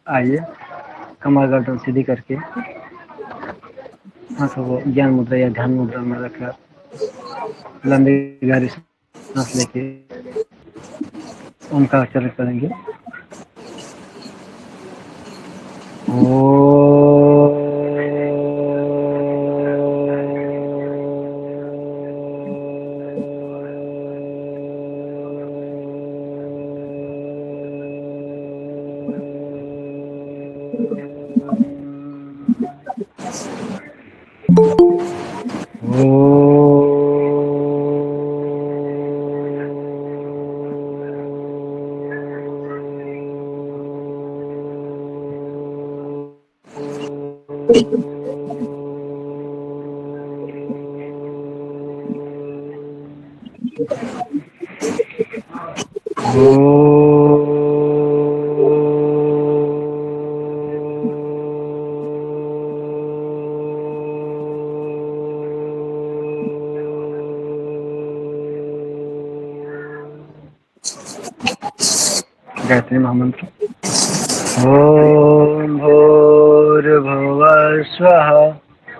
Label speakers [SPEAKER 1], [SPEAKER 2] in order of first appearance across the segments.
[SPEAKER 1] आइए, कमर गर्दन सीधी करके आंखों को ज्ञान मुद्रा या ध्यान मुद्रा में रखकर लंबी गहरी सांस लेके ओम का उच्चारण करेंगे। गायत्री महामंत्र। ओम भूर्भुवः स्वः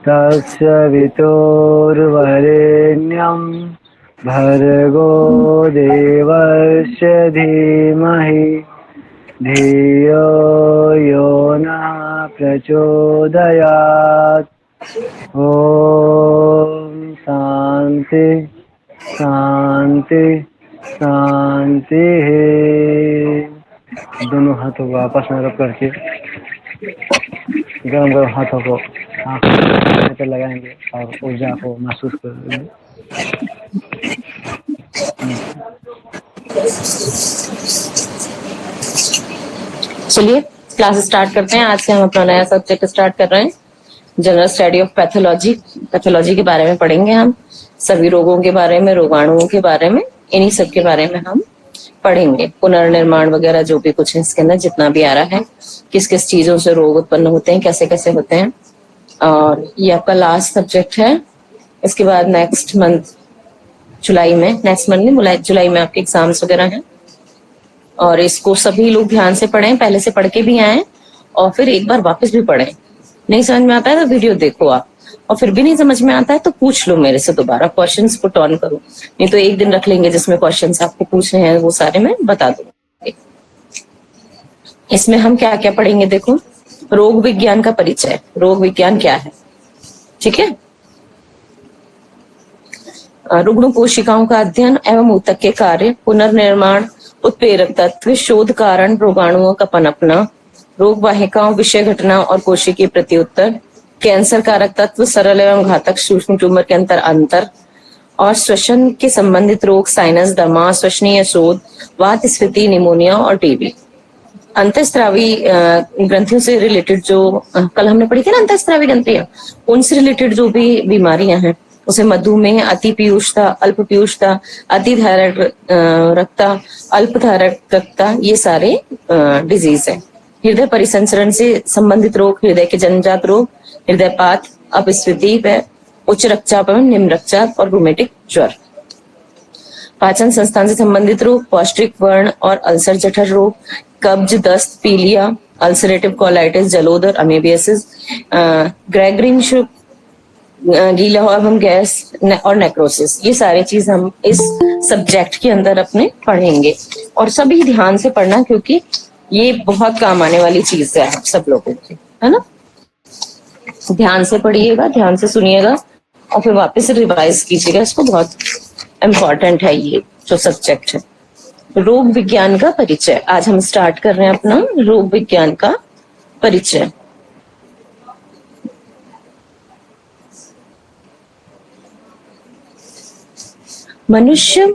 [SPEAKER 1] तत्सवितुर्वरेण्यं भर्गो देवस्य धीमहि धियो यो नः प्रचोदयात्। ओम शांति शांति शांति। दोनों हाथों को आपस में रख करके गरम गरम हाथों को आंखों पर लगाएंगे और ऊर्जा को महसूस करेंगे।
[SPEAKER 2] चलिए क्लास स्टार्ट करते हैं। आज से हम अपना नया सब्जेक्ट स्टार्ट कर रहे हैं, general study of pathology. Pathology के बारे में पढ़ेंगे हम, सभी रोगों के बारे में, रोगाणुओं के बारे में, इन्हीं सब के बारे में हम पढ़ेंगे। पुनर्निर्माण वगैरह जो भी कुछ है इसके अंदर जितना भी आ रहा है, किस किस चीजों से रोग उत्पन्न होते हैं, कैसे कैसे होते हैं, और ये आपका लास्ट सब्जेक्ट है। इसके बाद नेक्स्ट मंथ जुलाई में, जुलाई में आपके एग्जाम्स वगैरह हैं, और इसको सभी लोग ध्यान से पढ़ें, पहले से पढ़ के भी आए और फिर एक बार वापस भी पढ़ें। नहीं समझ में आता है तो वीडियो देखो आप, और फिर भी नहीं समझ में आता है तो पूछ लो मेरे से दोबारा, क्वेश्चंस पुट ऑन करो। नहीं तो एक दिन रख लेंगे जिसमें क्वेश्चंस आपको पूछने हैं, वो सारे मैं बता दूंगी। इसमें हम क्या क्या पढ़ेंगे देखो। रोग विज्ञान का परिचय, रोग विज्ञान क्या है, ठीक है। रुग्ण कोशिकाओं का अध्ययन एवं ऊतक के कार्य, पुनर्निर्माण, उत्प्रेरक तत्व, शोध कारण, रोगाणुओं का पनपना, रोग वाहिकाओं, विषय घटना और कोशिकीय प्रत्युत्तर, कैंसर कारक तत्व, सरल एवं घातक सूक्ष्म ट्यूमर के अंतर और श्वसन के संबंधित रोग, साइनस, दमा, श्वसनीय शोध, वात स्फीति, निमोनिया और टीबी। अंतःस्रावी ग्रंथियों से रिलेटेड जो कल हमने पढ़ी थी ना, अंतःस्रावी ग्रंथियां, उनसे रिलेटेड जो भी बीमारियां हैं, उसे मधुमेह, अति पीयूषता, अल्प पीयूषता, अति थायराइड रक्ता, अल्प थायराइड रक्ता, ये सारे डिजीज है। हृदय परिसंचरण से संबंधित रोग, हृदय के जन्मजात रोग, हृदयपात, अपस्फीति, उच्च रक्तचाप एवं निम्न रक्तचाप और रूमेटिक ज्वर। पाचन संस्थान से संबंधित रोग, पौष्टिक वर्ण और अल्सर जठर रोग, कब्ज, दस्त, पीलिया, अल्सरेटिव कोलाइटिस, जलोदर, अमेबियासिस, ग्रेगरिन, गीला एवं गैस और नेक्रोसिस। ये सारी चीज हम इस सब्जेक्ट के अंदर अपने पढ़ेंगे, और सभी ध्यान से पढ़ना क्योंकि ये बहुत काम आने वाली चीज है आप सब लोगों की, है ना। ध्यान से पढ़िएगा, ध्यान से सुनिएगा और फिर वापस रिवाइज कीजिएगा इसको। बहुत इम्पोर्टेंट है ये जो सब्जेक्ट है। रोग विज्ञान का परिचय, आज हम स्टार्ट कर रहे हैं अपना रोग विज्ञान का परिचय। मनुष्य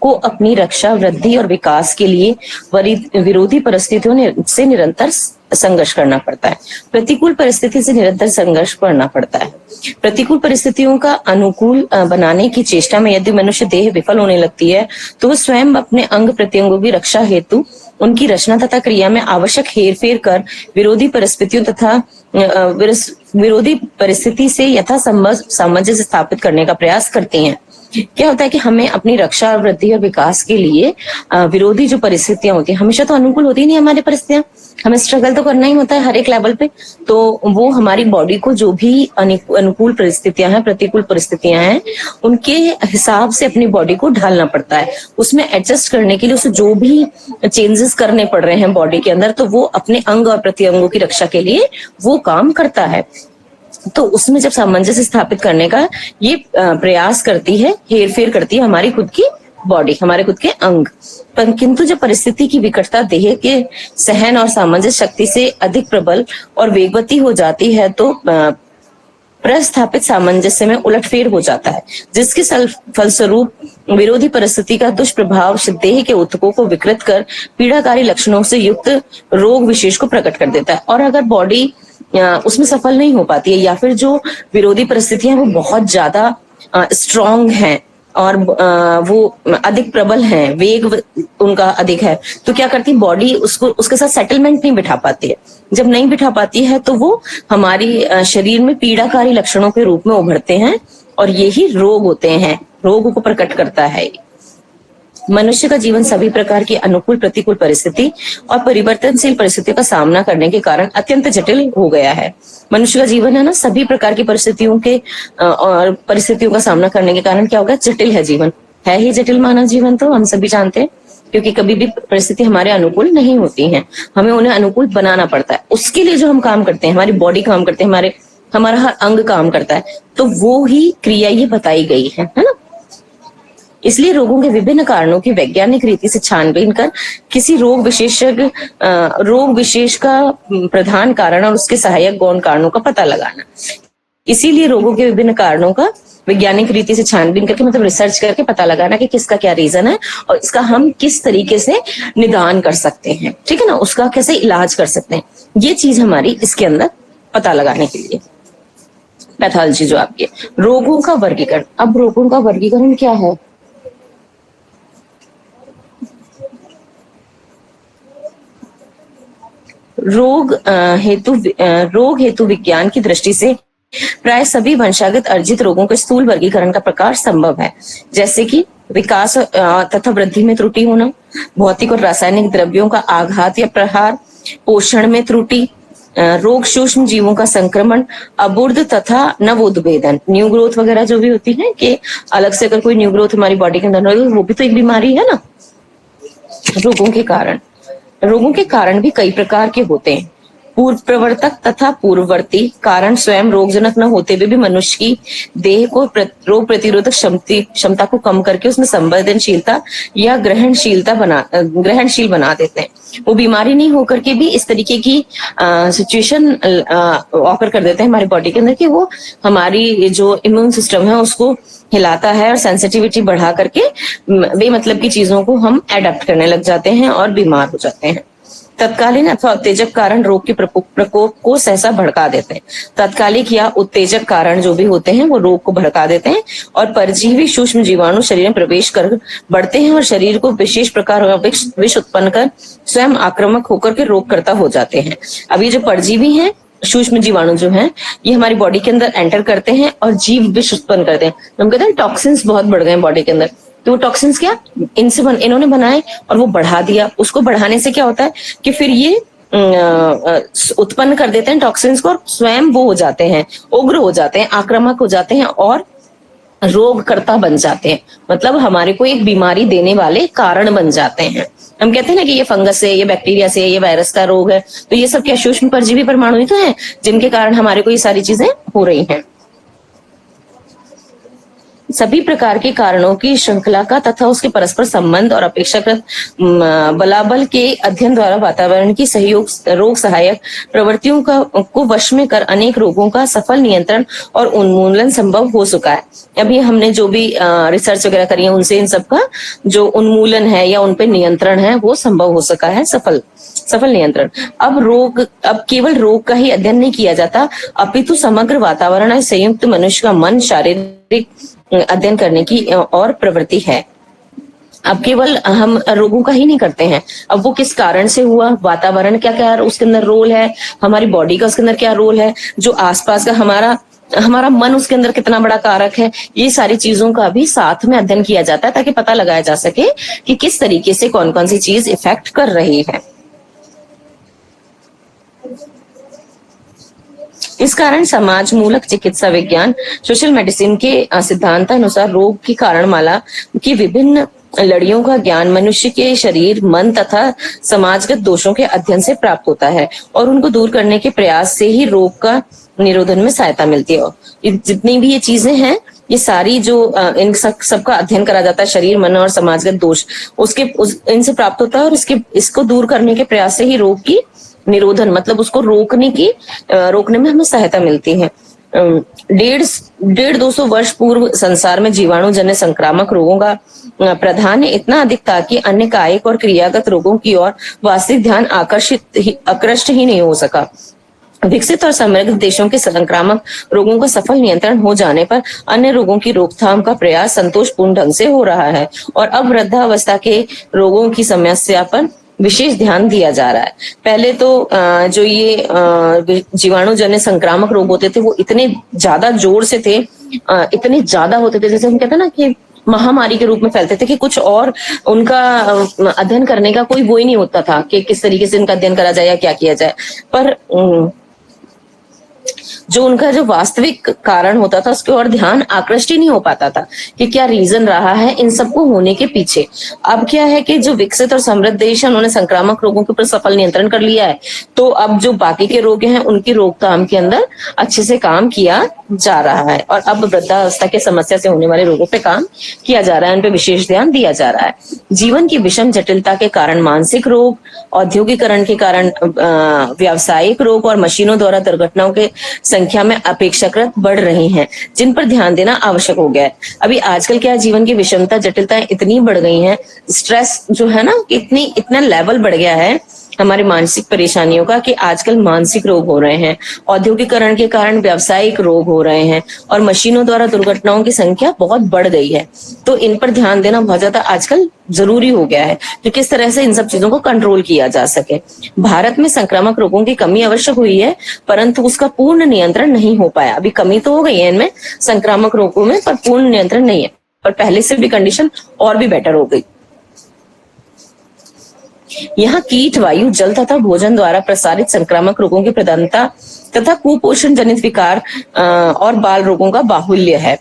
[SPEAKER 2] को अपनी रक्षा, वृद्धि और विकास के लिए विरोधी परिस्थितियों से निरंतर संघर्ष करना पड़ता है। प्रतिकूल परिस्थिति से निरंतर संघर्ष करना पड़ता है। प्रतिकूल परिस्थितियों का अनुकूल बनाने की चेष्टा में यदि मनुष्य देह विफल होने लगती है तो वह स्वयं अपने अंग प्रत्यंगों की रक्षा हेतु उनकी रचना तथा क्रिया में आवश्यक हेरफेर कर विरोधी परिस्थितियों तथा विरोधी परिस्थिति से यथासंभव सामंजस्य स्थापित करने का प्रयास करती हैं। क्या होता है कि हमें अपनी रक्षा और वृद्धि और विकास के लिए विरोधी जो परिस्थितियां होती हैं, हमेशा तो अनुकूल होती नहीं हमारी परिस्थितियां, हमें स्ट्रगल तो करना ही होता है हर एक लेवल पे। तो वो हमारी बॉडी को जो भी अनुकूल परिस्थितियां हैं, प्रतिकूल परिस्थितियां हैं, उनके हिसाब से अपनी बॉडी को ढालना पड़ता है। उसमें एडजस्ट करने के लिए उसे जो भी चेंजेस करने पड़ रहे हैं बॉडी के अंदर, तो वो अपने अंग और प्रत्यंगों की रक्षा के लिए वो काम करता है। तो उसमें जब सामंजस्य स्थापित करने का ये प्रयास करती है, हेरफेर करती है हमारी खुद की बॉडी, हमारे खुद के अंग। पर किंतु जब परिस्थिति की विकटता देह के सहन और सामंजस्य शक्ति से अधिक प्रबल और वेगवती हो जाती है, तो प्रस्थापित सामंजस्य में उलटफेर हो जाता है, जिसके फलस्वरूप विरोधी परिस्थिति का दुष्प्रभाव देह के ऊतकों को विकृत कर पीड़ाकारी लक्षणों से युक्त रोग विशेष को प्रकट कर देता है। और अगर बॉडी उसमें सफल नहीं हो पाती है, या फिर जो विरोधी परिस्थितियां वो बहुत ज्यादा स्ट्रांग हैं और वो अधिक प्रबल हैं, वेग उनका अधिक है, तो क्या करती बॉडी उसको उसके साथ सेटलमेंट नहीं बिठा पाती है। जब नहीं बिठा पाती है तो वो हमारी शरीर में पीड़ाकारी लक्षणों के रूप में उभरते हैं, और यही रोग होते हैं, रोग को प्रकट करता है। मनुष्य का जीवन सभी प्रकार की अनुकूल प्रतिकूल परिस्थिति और परिवर्तनशील परिस्थितियों का सामना करने के कारण अत्यंत जटिल हो गया है। मनुष्य का जीवन है ना, सभी प्रकार की परिस्थितियों के और परिस्थितियों का सामना करने के कारण क्या होगा, जटिल है जीवन, है ही जटिल मानव जीवन, तो हम सभी जानते हैं। क्योंकि कभी भी परिस्थिति हमारे अनुकूल नहीं होती है, हमें उन्हें अनुकूल बनाना पड़ता है। उसके लिए जो हम काम करते हैं, हमारी बॉडी काम करते हैं, हमारा हर अंग काम करता है, तो वो ही क्रिया ये बताई गई है ना। इसलिए रोगों के विभिन्न कारणों की वैज्ञानिक रीति से छानबीन कर किसी रोग विशेष का प्रधान कारण और उसके सहायक गौण कारणों का पता लगाना। इसीलिए रोगों के विभिन्न कारणों का वैज्ञानिक रीति से छानबीन करके, मतलब रिसर्च करके पता लगाना कि किसका क्या रीजन है और इसका हम किस तरीके से निदान कर सकते हैं, ठीक है ना, उसका कैसे इलाज कर सकते हैं। ये चीज हमारी इसके अंदर पता लगाने के लिए पैथोलॉजी जो आपके रोगों का वर्गीकरण। अब रोगों का वर्गीकरण क्या है? रोग हेतु विज्ञान की दृष्टि से प्राय सभी वंशागत अर्जित रोगों के स्थूल वर्गीकरण का प्रकार संभव है, जैसे कि विकास तथा वृद्धि में त्रुटि होना, भौतिक और रासायनिक द्रव्यों का आघात या प्रहार, पोषण में त्रुटि, रोग सूक्ष्म जीवों का संक्रमण, अबुर्द तथा नवोद्भेदन, न्यू ग्रोथ वगैरह जो भी होती है, कि अलग से अगर कोई न्यू ग्रोथ हमारी बॉडी के अंदर हो, वो भी तो एक बीमारी है ना। रोगों के कारण भी कई प्रकार के होते हैं। पूर्व प्रवर्तक तथा पूर्ववर्ती कारण स्वयं रोगजनक न होते हुए भी मनुष्य की देह को रोग प्रतिरोधक क्षमता को कम करके उसमें संवेदनशीलता या ग्रहणशील बना देते हैं। वो बीमारी नहीं होकर के भी इस तरीके की सिचुएशन ऑकर कर देते हैं हमारी बॉडी के अंदर कि वो हमारी जो इम्यून सिस्टम है उसको हिलाता है और सेंसिटिविटी बढ़ा करके बेमतलब की चीजों को हम एडप्ट करने लग जाते हैं और बीमार हो जाते हैं। तत्कालीन अथवा उत्तेजक कारण रोग के प्रकोप को सहसा भड़का देते हैं। तत्कालिक या उत्तेजक कारण जो भी होते हैं वो रोग को भड़का देते हैं और परजीवी सूक्ष्म जीवाणु शरीर में प्रवेश कर बढ़ते हैं और शरीर को विशेष प्रकार विष उत्पन्न कर स्वयं आक्रामक होकर के रोगकर्ता हो जाते हैं। अब ये जो परजीवी हैं, सूक्ष्म जीवाणु जो हैं, ये हमारी बॉडी के अंदर एंटर करते हैं और जीव विष उत्पन्न करते हैं। हम कहते हैं टॉक्सिन्स बहुत बढ़ गए बॉडी के अंदर, तो वो टॉक्सिन्स क्या इन्होंने बनाए और वो बढ़ा दिया। उसको बढ़ाने से क्या होता है कि फिर ये उत्पन्न कर देते हैं टॉक्सिन्स को और स्वयं वो हो जाते हैं, उग्र हो जाते हैं, आक्रामक हो जाते हैं और रोगकर्ता बन जाते हैं। मतलब हमारे को एक बीमारी देने वाले कारण बन जाते हैं। हम कहते हैं ना कि ये फंगस से, ये बैक्टीरिया से, ये वायरस का रोग है, तो ये सब क्या सूक्ष्म परजीवी परमाणु ही तो है जिनके कारण हमारे को ये सारी चीजें हो रही हैं। सभी प्रकार के कारणों की श्रृंखला का तथा उसके परस्पर संबंध और अपेक्षाकृत बलाबल के अध्ययन द्वारा वातावरण की रोग सहायक प्रवृत्तियों को वश में कर अनेक रोगों का सफल नियंत्रण और उन्मूलन संभव हो चुका है। अभी हमने जो भी रिसर्च वगैरह करी है उनसे इन सब का जो उन्मूलन है या उन पे नियंत्रण है वो संभव हो सका है, सफल नियंत्रण। अब केवल रोग का ही अध्ययन नहीं किया जाता, अपितु समग्र वातावरण संयुक्त मनुष्य का मन शारीरिक अध्ययन करने की और प्रवृत्ति है। अब केवल हम रोगों का ही नहीं करते हैं, अब वो किस कारण से हुआ, वातावरण क्या क्या उसके अंदर रोल है, हमारी बॉडी का उसके अंदर क्या रोल है, जो आसपास का हमारा हमारा मन उसके अंदर कितना बड़ा कारक है, ये सारी चीजों का भी साथ में अध्ययन किया जाता है ताकि पता लगाया जा सके कि किस तरीके से कौन कौन सी चीज इफेक्ट कर रही है। इस कारण समाज मूलक चिकित्सा विज्ञान सोशल मेडिसिन के सिद्धांतानुसार रोग की कारणमाला की विभिन्न लड़ियों का ज्ञान मनुष्य के शरीर, मन तथा समाजगत दोषों के अध्ययन से प्राप्त होता है और उनको दूर करने के प्रयास से ही रोग का निरोधन में सहायता मिलती है। जितनी भी ये चीजें हैं, ये सारी जो इन सबका अध्ययन करा जाता है, शरीर, मन और समाजगत दोष इनसे प्राप्त होता है और इसको दूर करने के प्रयास से ही रोग की निरोधन, मतलब उसको रोकने में हमें सहायता मिलती है। 150-200 वर्ष पूर्व संसार में जीवाणु जन्य संक्रामक रोगों का प्राधान्य इतना अधिक था कि अन्य कायिक और क्रियागत रोगों की ओर वास्तविक ध्यान आकृष्ट ही नहीं हो सका। विकसित और समृद्ध देशों के संक्रामक रोगों का सफल नियंत्रण हो जाने पर अन्य रोगों की रोकथाम का प्रयास संतोषपूर्ण ढंग से हो रहा है और अब वृद्धावस्था के रोगों की समस्या पर विशेष ध्यान दिया जा रहा है। पहले तो जो ये जीवाणु जन्य संक्रामक रोग होते थे वो इतने ज्यादा जोर से थे, इतने ज्यादा होते थे, जैसे हम कहते हैं ना कि महामारी के रूप में फैलते थे कि कुछ और उनका अध्ययन करने का कोई वो ही नहीं होता था कि किस तरीके से इनका अध्ययन करा जाए या क्या किया जाए। पर जो उनका जो वास्तविक कारण होता था उसके और ध्यान आकृष्ट ही नहीं हो पाता था कि क्या रीजन रहा है इन सबको होने के पीछे। अब क्या है कि जो विकसित और समृद्ध देश है उन्होंने संक्रामक रोगों के ऊपर सफल नियंत्रण कर लिया है, तो अब जो बाकी के रोग हैं उनकी रोकथाम के अंदर अच्छे से काम किया जा रहा है और अब वृद्धावस्था की समस्या से होने वाले रोगों पे काम किया जा रहा है, उन पे विशेष ध्यान दिया जा रहा है। जीवन की विषम जटिलता के कारण मानसिक रोग, औद्योगिकरण के कारण व्यावसायिक रोग और मशीनों द्वारा दुर्घटनाओं के संख्या में अपेक्षाकृत बढ़ रही हैं, जिन पर ध्यान देना आवश्यक हो गया है। अभी आजकल क्या जीवन की विषमता जटिलताएं इतनी बढ़ गई हैं, स्ट्रेस जो है ना इतना लेवल बढ़ गया है हमारी मानसिक परेशानियों का कि आजकल मानसिक रोग हो रहे हैं, औद्योगिकरण के कारण व्यावसायिक रोग हो रहे हैं और मशीनों द्वारा दुर्घटनाओं की संख्या बहुत बढ़ गई है। तो इन पर ध्यान देना बहुत ज्यादा आजकल जरूरी हो गया है कि किस तरह से इन सब चीजों को कंट्रोल किया जा सके। भारत में संक्रामक रोगों की कमी अवश्य हुई है, परंतु उसका पूर्ण नियंत्रण नहीं हो पाया। अभी कमी तो हो गई है इनमें संक्रामक रोगों में, पर पूर्ण नियंत्रण नहीं है, पर पहले से भी कंडीशन और भी बेटर हो गई। यहाँ कीट, वायु, जल तथा भोजन द्वारा प्रसारित संक्रामक रोगों की प्रधानता तथा कुपोषण जनित विकार और बाल रोगों का बाहुल्य है।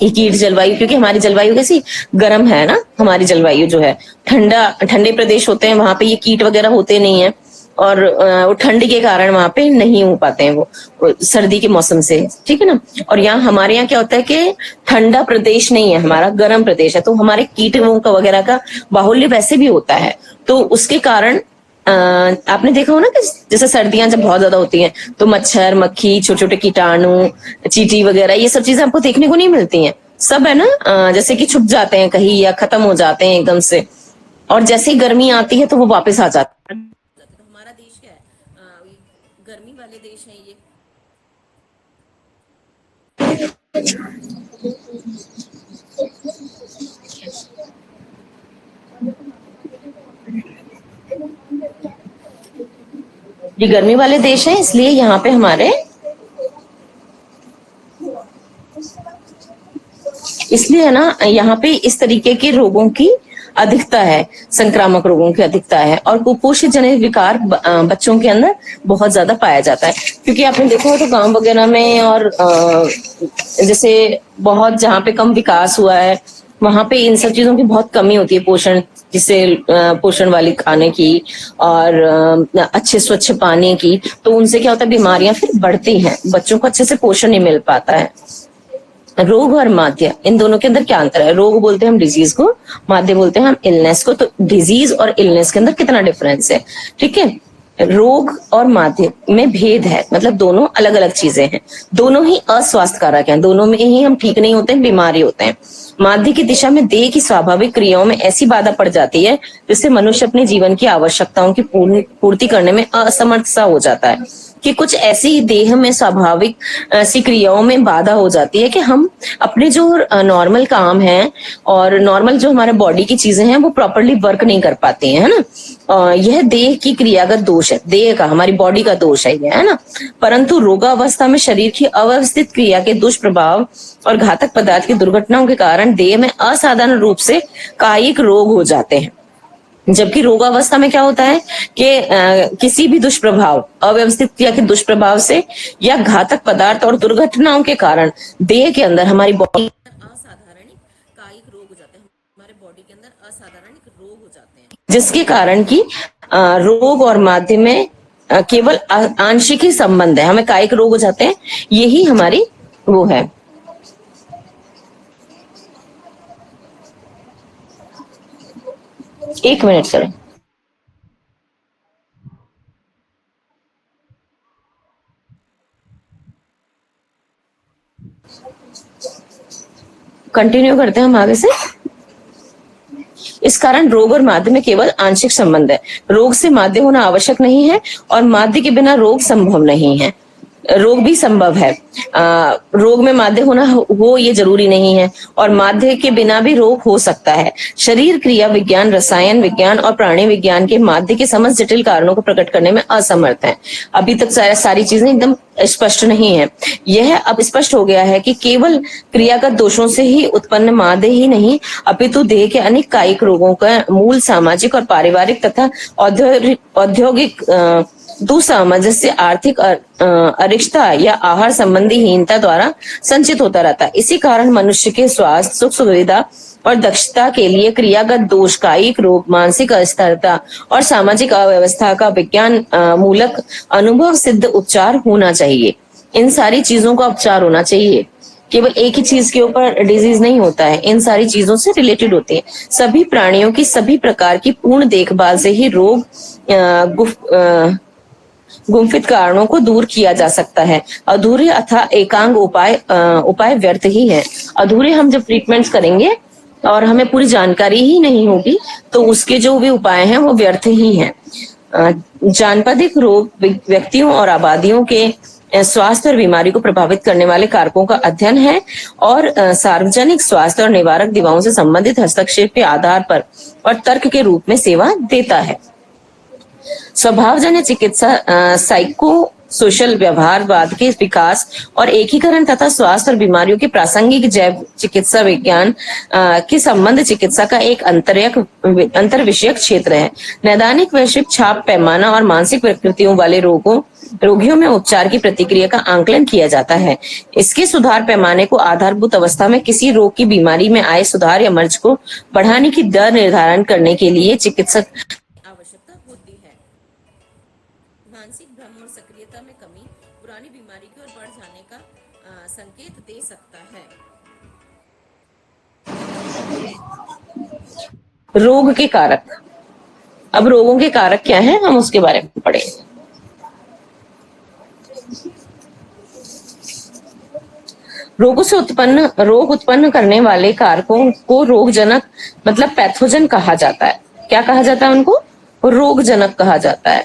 [SPEAKER 2] ये कीट, जलवायु, क्योंकि हमारी जलवायु कैसी गर्म है ना, हमारी जलवायु जो है ठंडे प्रदेश होते हैं, वहां पे ये कीट वगैरह होते नहीं है और वो ठंडी के कारण वहां पे नहीं हो पाते हैं वो सर्दी के मौसम से, ठीक है ना। और यहाँ हमारे यहाँ क्या होता है कि ठंडा प्रदेश नहीं है, हमारा गर्म प्रदेश है, तो हमारे कीटों का वगैरह का बाहुल्य वैसे भी होता है। तो उसके कारण आपने देखा हो ना कि जैसे सर्दियां जब बहुत ज्यादा होती हैं तो मच्छर, मक्खी, छोटे छोटे कीटाणु, चींटी वगैरह, ये सब चीजें आपको देखने को नहीं मिलती हैं, सब है ना जैसे कि छुप जाते हैं कहीं या खत्म हो जाते हैं एकदम से, और जैसे ही गर्मी आती है तो वो वापस आ जाते हैं। हमारा देश क्या है, गर्मी वाले देश है ये। ये गर्मी वाले देश हैं, इसलिए यहाँ पे हमारे इसलिए है ना यहाँ पे इस तरीके के रोगों की अधिकता है, संक्रामक रोगों की अधिकता है और कुपोषित जनित विकार बच्चों के अंदर बहुत ज्यादा पाया जाता है। क्योंकि आपने देखा हो तो गांव वगैरह में और जैसे बहुत जहाँ पे कम विकास हुआ है वहां पे इन सब चीजों की बहुत कमी होती है, पोषण, जिससे पोषण वाली खाने की और अच्छे स्वच्छ पानी की, तो उनसे क्या होता है बीमारियां फिर बढ़ती हैं, बच्चों को अच्छे से पोषण नहीं मिल पाता है। रोग और माध्य, इन दोनों के अंदर क्या अंतर है? रोग बोलते हैं हम डिजीज को, माध्य बोलते हैं हम इलनेस को। तो डिजीज और इलनेस के अंदर कितना डिफरेंस है, ठीक है। रोग और माध्य में भेद है, मतलब दोनों अलग अलग चीजें हैं, दोनों ही अस्वास्थ्य कारक हैं, दोनों में ही हम ठीक नहीं होते हैं, बीमारी होते हैं। माध्य की दिशा में देह की स्वाभाविक क्रियाओं में ऐसी बाधा पड़ जाती है जिससे मनुष्य अपने जीवन की आवश्यकताओं की पूर्ति करने में असमर्थ सा हो जाता है। कि कुछ ऐसी देह में स्वाभाविक सी क्रियाओं में बाधा हो जाती है कि हम अपने जो नॉर्मल काम है और नॉर्मल जो हमारे बॉडी की चीजें हैं वो प्रॉपरली वर्क नहीं कर पाती हैं, है ना। यह देह की क्रियागत दोष है, देह का, हमारी बॉडी का दोष है ये, है ना। परंतु रोगावस्था में शरीर की अव्यवस्थित क्रिया के दुष्प्रभाव और घातक पदार्थ की दुर्घटनाओं के कारण देह में असाधारण रूप से कायिक रोग हो जाते हैं। जबकि रोगावस्था में क्या होता है कि किसी भी दुष्प्रभाव, अव्यवस्थित क्रिया के दुष्प्रभाव से या घातक पदार्थ और दुर्घटनाओं के कारण देह के अंदर हमारी बॉडी असाधारण कायिक रोग हो जाते हैं, हमारे बॉडी के अंदर असाधारण रोग हो जाते हैं, जिसके कारण की रोग और माध्य में केवल आंशिक ही संबंध है, हमें कायिक रोग हो जाते हैं, यही हमारी वो है। एक मिनट सर। कंटिन्यू करते हैं हम आगे से। इस कारण रोग और माध्य में केवल आंशिक संबंध है, रोग से माध्य होना आवश्यक नहीं है और माध्य के बिना रोग संभव नहीं है। रोग भी संभव है, रोग में माध्य होना हो ये जरूरी नहीं है, और माध्य के बिना भी रोग हो सकता है। शरीर क्रिया विज्ञान, रसायन विज्ञान और प्राणी विज्ञान के माध्य के समस्त जटिल कारणों को प्रकट करने में असमर्थ है। अभी तक सारी चीजें एकदम स्पष्ट नहीं है। यह अब स्पष्ट हो गया है कि केवल क्रियागत दोषों से ही उत्पन्न माध्य ही नहीं, अपितु देह के अनेक कायिक रोगों का मूल सामाजिक और पारिवारिक तथा औद्योगिक दुसामंजस्य, आर्थिक अरिष्टता या आहार संबंधी हीनता द्वारा संचित होता रहता है। इसी कारण मनुष्य के स्वास्थ्य, सुख सुविधा और दक्षता के लिए क्रियागत दोष, कायिक रोग, मानसिक अस्थिरता और सामाजिक अव्यवस्था का विज्ञान मूलक अनुभव सिद्ध उपचार होना चाहिए। इन सारी चीजों का उपचार होना चाहिए, केवल एक ही चीज के ऊपर डिजीज नहीं होता है, इन सारी चीजों से रिलेटेड होते हैं। सभी प्राणियों की सभी प्रकार की पूर्ण देखभाल से ही रोग गुम्फित कारणों को दूर किया जा सकता है। अधूरे अथवा एकांग उपाय व्यर्थ ही है। अधूरे हम जब ट्रीटमेंट्स करेंगे और हमें पूरी जानकारी ही नहीं होगी तो उसके जो भी उपाय हैं वो व्यर्थ ही हैं। जानपदिक रोग व्यक्तियों और आबादियों के स्वास्थ्य और बीमारी को प्रभावित करने वाले कारकों का अध्ययन है और सार्वजनिक स्वास्थ्य और निवारक दवाओं से संबंधित हस्तक्षेप के आधार पर और तर्क के रूप में सेवा देता है। स्वभावजन्य चिकित्सा साइको सोशल व्यवहारवाद के विकास और एकीकरण तथा स्वास्थ्य और बीमारियों की प्रासंगिक जैव चिकित्सा विज्ञान के संबंध चिकित्सा का एक अंतर विषयक क्षेत्र है। नैदानिक वैश्विक छाप पैमाना और मानसिक प्रकृतियों वाले रोगियों में उपचार की प्रतिक्रिया का आंकलन किया जाता है। इसके सुधार पैमाने को आधारभूत अवस्था में किसी रोग की बीमारी में आए सुधार या मर्ज को बढ़ाने की दर निर्धारण करने के लिए चिकित्सक आवश्यकता होती है। मानसिक भ्रम और सक्रियता में कमी पुरानी बीमारी की ओर बढ़ जाने का संकेत दे सकता है। रोग के कारक, अब रोगों के कारक क्या हैं हम उसके बारे में पढ़ेंगे। रोग उत्पन्न करने वाले कारकों को रोगजनक मतलब पैथोजन कहा जाता है। क्या कहा जाता है उनको? रोगजनक कहा जाता है,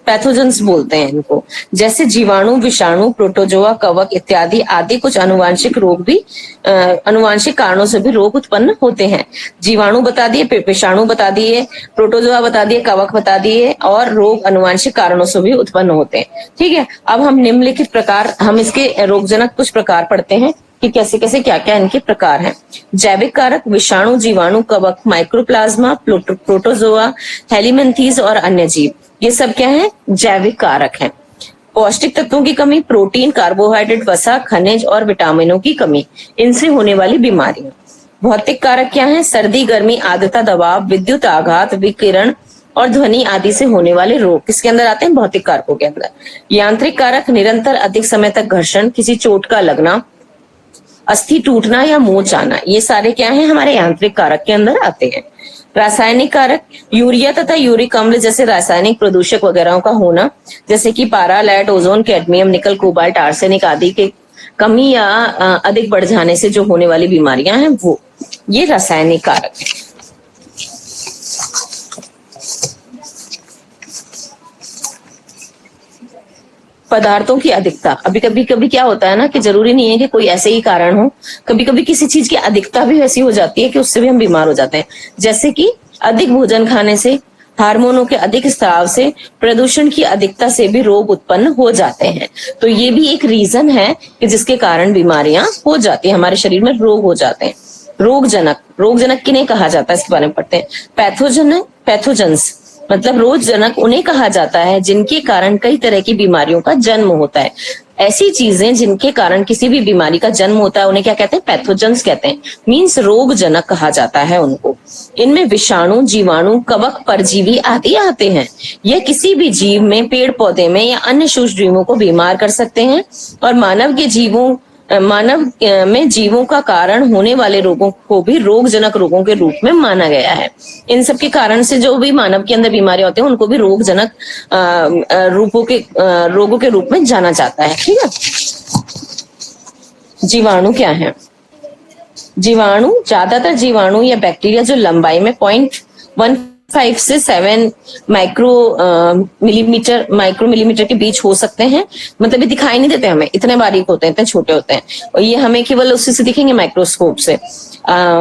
[SPEAKER 2] पैथोजेंस बोलते हैं इनको। जैसे जीवाणु, विषाणु, प्रोटोजोआ, कवक इत्यादि आदि कुछ अनुवांशिक रोग भी अनुवांशिक कारणों से भी रोग उत्पन्न होते हैं। जीवाणु बता दिए, विषाणु बता दिए, प्रोटोजोआ बता दिए, कवक बता दिए, और रोग अनुवांशिक कारणों से भी उत्पन्न होते हैं। ठीक है, अब हम निम्नलिखित प्रकार, हम इसके रोगजनक कुछ प्रकार पढ़ते हैं कि कैसे कैसे क्या क्या इनके प्रकार हैं। जैविक कारक विषाणु, जीवाणु, कवक, माइक्रोप्लाज्मा, प्रोटोजोआ, हेलिमेंथीज और अन्य जीव, ये सब क्या है? जैविक कारक हैं। पौष्टिक तत्वों की कमी, प्रोटीन, कार्बोहाइड्रेट, वसा, खनिज और विटामिनों की कमी, इनसे होने वाली बीमारियां। भौतिक कारक क्या है? सर्दी, गर्मी, आर्द्रता, दबाव, विद्युत आघात, विकिरण और ध्वनि आदि से होने वाले रोग किसके अंदर आते हैं? भौतिक कारकों के अंदर। यांत्रिक कारक निरंतर अधिक समय तक घर्षण, किसी चोट का लगना, अस्थि टूटना या मोच आना, ये सारे क्या हैं? हमारे यांत्रिक कारक के अंदर आते हैं। रासायनिक कारक यूरिया तथा यूरिक अम्ल जैसे रासायनिक प्रदूषक वगैरह का होना, जैसे कि पारा, लेड, ओजोन, कैडमियम, निकल, कोबाल्ट, आर्सेनिक आदि के कमी या अधिक बढ़ जाने से जो होने वाली बीमारियां हैं वो, ये रासायनिक कारक है। पदार्थों की अधिकता। अभी कभी कभी क्या होता है ना कि जरूरी नहीं है कि कोई ऐसे ही कारण हो, कभी कभी किसी चीज की अधिकता भी ऐसी हो जाती है कि उससे भी हम बीमार हो जाते हैं। जैसे कि अधिक भोजन खाने से, हार्मोनों के अधिक स्राव से, प्रदूषण की अधिकता से भी रोग उत्पन्न हो जाते हैं। तो ये भी एक रीजन है कि जिसके कारण बीमारियां हो जाती है, हमारे शरीर में रोग हो जाते हैं। रोगजनक किन्हें कहा जाता है, इसके बारे में पढ़ते हैं। पैथोजेंस मतलब रोगजनक उन्हें कहा जाता है जिनके कारण कई तरह की बीमारियों का जन्म होता है। ऐसी चीजें जिनके कारण किसी भी बीमारी का जन्म होता है उन्हें क्या कहते हैं? पैथोजेंस कहते हैं। मींस रोगजनक कहा जाता है उनको। इनमें विषाणु, जीवाणु, कवक, परजीवी आदि आते हैं। यह किसी भी जीव में, पेड़ पौधे में या अन्य सूक्ष्मजीवों को बीमार कर सकते हैं और मानव में जीवों का कारण होने वाले रोगों को भी रोगजनक रोगों के रूप में माना गया है। इन सब के कारण से जो भी मानव के अंदर बीमारियां होती हैं उनको भी रोगजनक रोगों के रूप में जाना जाता है। ठीक है। जीवाणु क्या है? ज्यादातर जीवाणु या बैक्टीरिया जो लंबाई में 0.15 से 7 माइक्रोमिलीमीटर के बीच हो सकते हैं। मतलब ये दिखाई नहीं देते हमें, इतने बारीक होते हैं, इतने छोटे होते हैं, और ये हमें केवल उसी से दिखेंगे माइक्रोस्कोप से।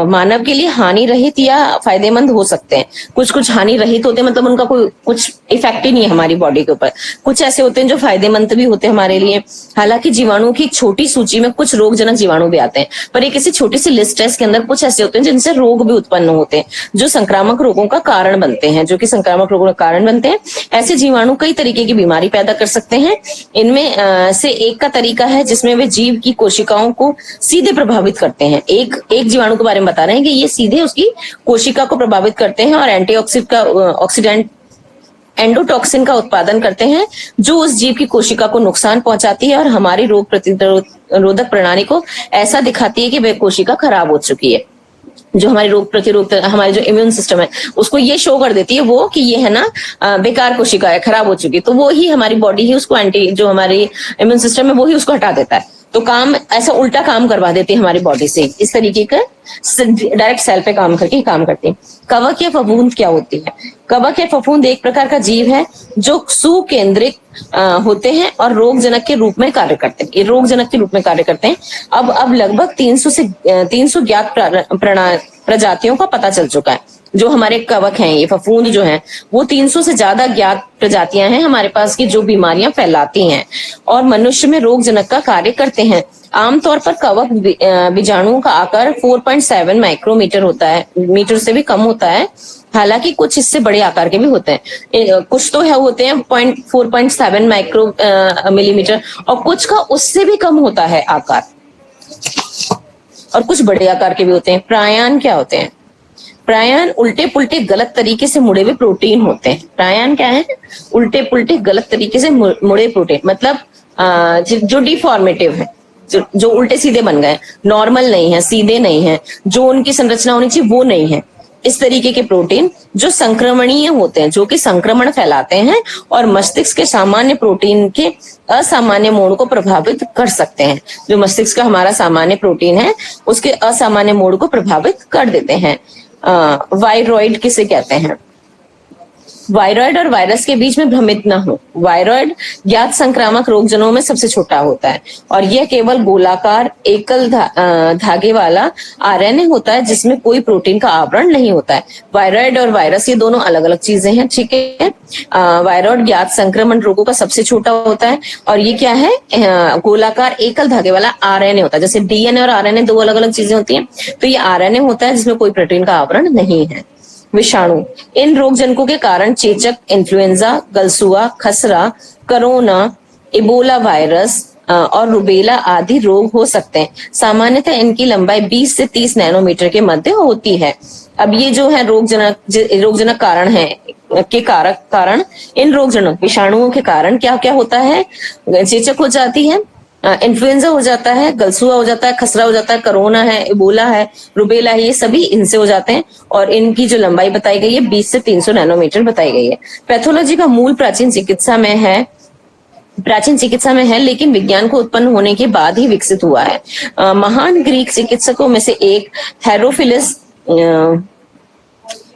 [SPEAKER 2] मानव के लिए हानि रहित या फायदेमंद हो सकते हैं। कुछ हानि रहित होते हैं, मतलब उनका कोई कुछ इफेक्ट ही नहीं है हमारी बॉडी के ऊपर। कुछ ऐसे होते हैं जो फायदेमंद भी होते हैं हमारे लिए। हालांकि जीवाणुओं की छोटी सूची में कुछ रोगजनक जीवाणु भी आते हैं, पर एक ऐसी छोटी सी लिस्ट है, इसके अंदर कुछ ऐसे होते हैं जिनसे रोग भी उत्पन्न होते हैं, जो संक्रामक रोगों का कारण बनते हैं। ऐसे जीवाणु कई तरीके की बीमारी पैदा कर सकते हैं। इनमें से एक का तरीका है जिसमें वे जीव की कोशिकाओं को सीधे प्रभावित करते हैं। एक जीवाणु के बारे में बता रहे हैं कि ये सीधे उसकी कोशिका को प्रभावित करते हैं और ऑक्सीडेंट एंडोटॉक्सिन का उत्पादन करते हैं, जो उस जीव की कोशिका को नुकसान पहुंचाती है और हमारी रोग प्रतिरोधक प्रणाली को ऐसा दिखाती है कि वह कोशिका खराब हो चुकी है। जो हमारी रोग प्रतिरोध, हमारे जो इम्यून सिस्टम है उसको ये शो कर देती है वो कि ये है ना बेकार कोशिका है, खराब हो चुकी है। तो वो ही हमारी बॉडी ही उसको जो हमारी इम्यून सिस्टम है वो ही उसको हटा देता है। तो काम ऐसा उल्टा काम करवा देती है हमारी बॉडी से। इस तरीके का डायरेक्ट सेल पे काम करके काम करती है। कवक या फफूंद क्या होती है? कवक या फफूंद एक प्रकार का जीव है जो सुकेंद्रित होते हैं और रोगजनक के रूप में कार्य करते हैं। ये रोगजनक के रूप में कार्य करते हैं। अब लगभग 300 ज्ञात प्रजातियों का पता चल चुका है। जो हमारे कवक हैं, ये फफूंद जो हैं, वो 300 से ज्यादा ज्ञात प्रजातियां हैं हमारे पास की जो बीमारियां फैलाती हैं और मनुष्य में रोगजनक का कार्य करते हैं। आमतौर पर कवक बीजाणुओं का आकार 4.7 माइक्रोमीटर होता है, मीटर से भी कम होता है। हालांकि कुछ इससे बड़े आकार के भी होते हैं। कुछ तो है होते हैं 4.7 माइक्रो मिलीमीटर और कुछ का उससे भी कम होता है आकार, और कुछ बड़े आकार के भी होते हैं। प्रायन क्या होते हैं? प्रायन उल्टे पुल्टे गलत तरीके से मुड़े हुए प्रोटीन होते हैं। प्रायन क्या है? उल्टे पुल्टे गलत तरीके से मुड़े प्रोटीन, मतलब जो डिफॉर्मेटिव है, जो उल्टे सीधे बन गए, नॉर्मल नहीं है, सीधे नहीं है, जो उनकी संरचना होनी चाहिए वो नहीं है। इस तरीके के प्रोटीन जो संक्रमणीय होते हैं, जो कि संक्रमण फैलाते हैं और मस्तिष्क के सामान्य प्रोटीन के असामान्य मोड को प्रभावित कर सकते हैं। जो मस्तिष्क का हमारा सामान्य प्रोटीन है उसके असामान्य मोड को प्रभावित कर देते हैं। वायरॉइड किसे कहते हैं? वायरॉइड और वायरस के बीच में भ्रमित न हो। वायरॉइड ज्ञात संक्रामक रोगजनों में सबसे छोटा होता है और यह केवल गोलाकार एकल धागे वाला आरएनए होता है जिसमें कोई प्रोटीन का आवरण नहीं होता है। वायरॉइड और वायरस ये दोनों अलग अलग चीजें हैं। ठीक है। वायरॉइड ज्ञात संक्रमण रोगों का सबसे छोटा होता है और ये क्या है? गोलाकार एकल धागे वाला आरएनए होता है। जैसे डीएनए और आरएनए दो अलग अलग चीजें होती हैं, तो ये आरएनए होता है जिसमें कोई प्रोटीन का आवरण नहीं है। विषाणु, इन रोगजनकों के कारण चेचक, इन्फ्लुएंजा, गलसुआ, खसरा, कोरोना, इबोला वायरस और रुबेला आदि रोग हो सकते हैं। सामान्यतः इनकी लंबाई 20 से 30 नैनोमीटर के मध्य होती है। अब ये जो है रोगजनक कारण है के कारण इन रोगजनक विषाणुओं के कारण क्या क्या होता है? चेचक हो जाती है, इन्फ्लुएंजा हो जाता है, गलसुआ हो जाता है, खसरा हो जाता है, कोरोना है, इबोला है, रुबेला है, ये सभी इनसे हो जाते हैं और इनकी जो लंबाई बताई गई है 20 से 300 नैनोमीटर बताई गई है। पैथोलॉजी का मूल प्राचीन चिकित्सा में है लेकिन विज्ञान को उत्पन्न होने के बाद ही विकसित हुआ है।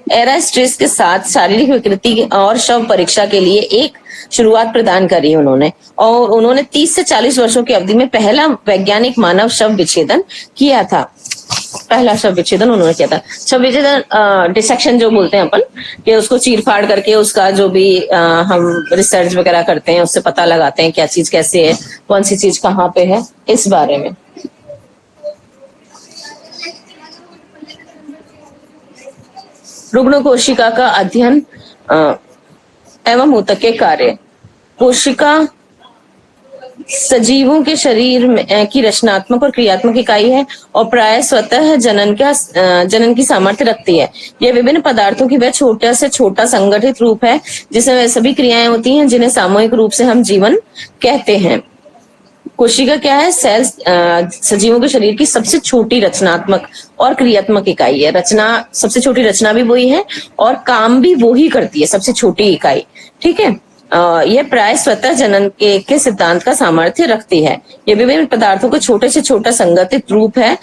[SPEAKER 2] एरा स्ट्रेस के साथ शारीरिक विकृति और शव परीक्षा के लिए एक शुरुआत प्रदान करी उन्होंने, और उन्होंने 30 से 40 वर्षों की अवधि में पहला वैज्ञानिक मानव शव विच्छेदन किया था। पहला शव विच्छेदन उन्होंने किया था। शव विच्छेदन डिसेक्शन जो बोलते हैं अपन, कि उसको चीर फाड़ करके उसका जो भी हम रिसर्च वगैरह करते हैं, उससे पता लगाते हैं क्या चीज कैसे है, कौन सी चीज कहाँ पे है, इस बारे में। रुग्ण कोशिका का अध्ययन एवं ऊतक कार्य। कोशिका सजीवों के शरीर में की रचनात्मक और क्रियात्मक इकाई है और प्राय स्वतः जनन की सामर्थ्य रखती है। यह विभिन्न पदार्थों की वह छोटा से छोटा संगठित रूप है जिसमें वह सभी क्रियाएं होती हैं जिन्हें सामूहिक रूप से हम जीवन कहते हैं। कोशिका क्या है? सेल सजीवों के शरीर की सबसे छोटी रचनात्मक और क्रियात्मक इकाई है। रचना, सबसे छोटी रचना भी वही है और काम भी वो ही करती है, सबसे छोटी इकाई। ठीक है। यह प्राय स्वतः जनन के सिद्धांत का सामर्थ्य रखती है। यह विभिन्न पदार्थों का छोटे से छोटा संगठित रूप है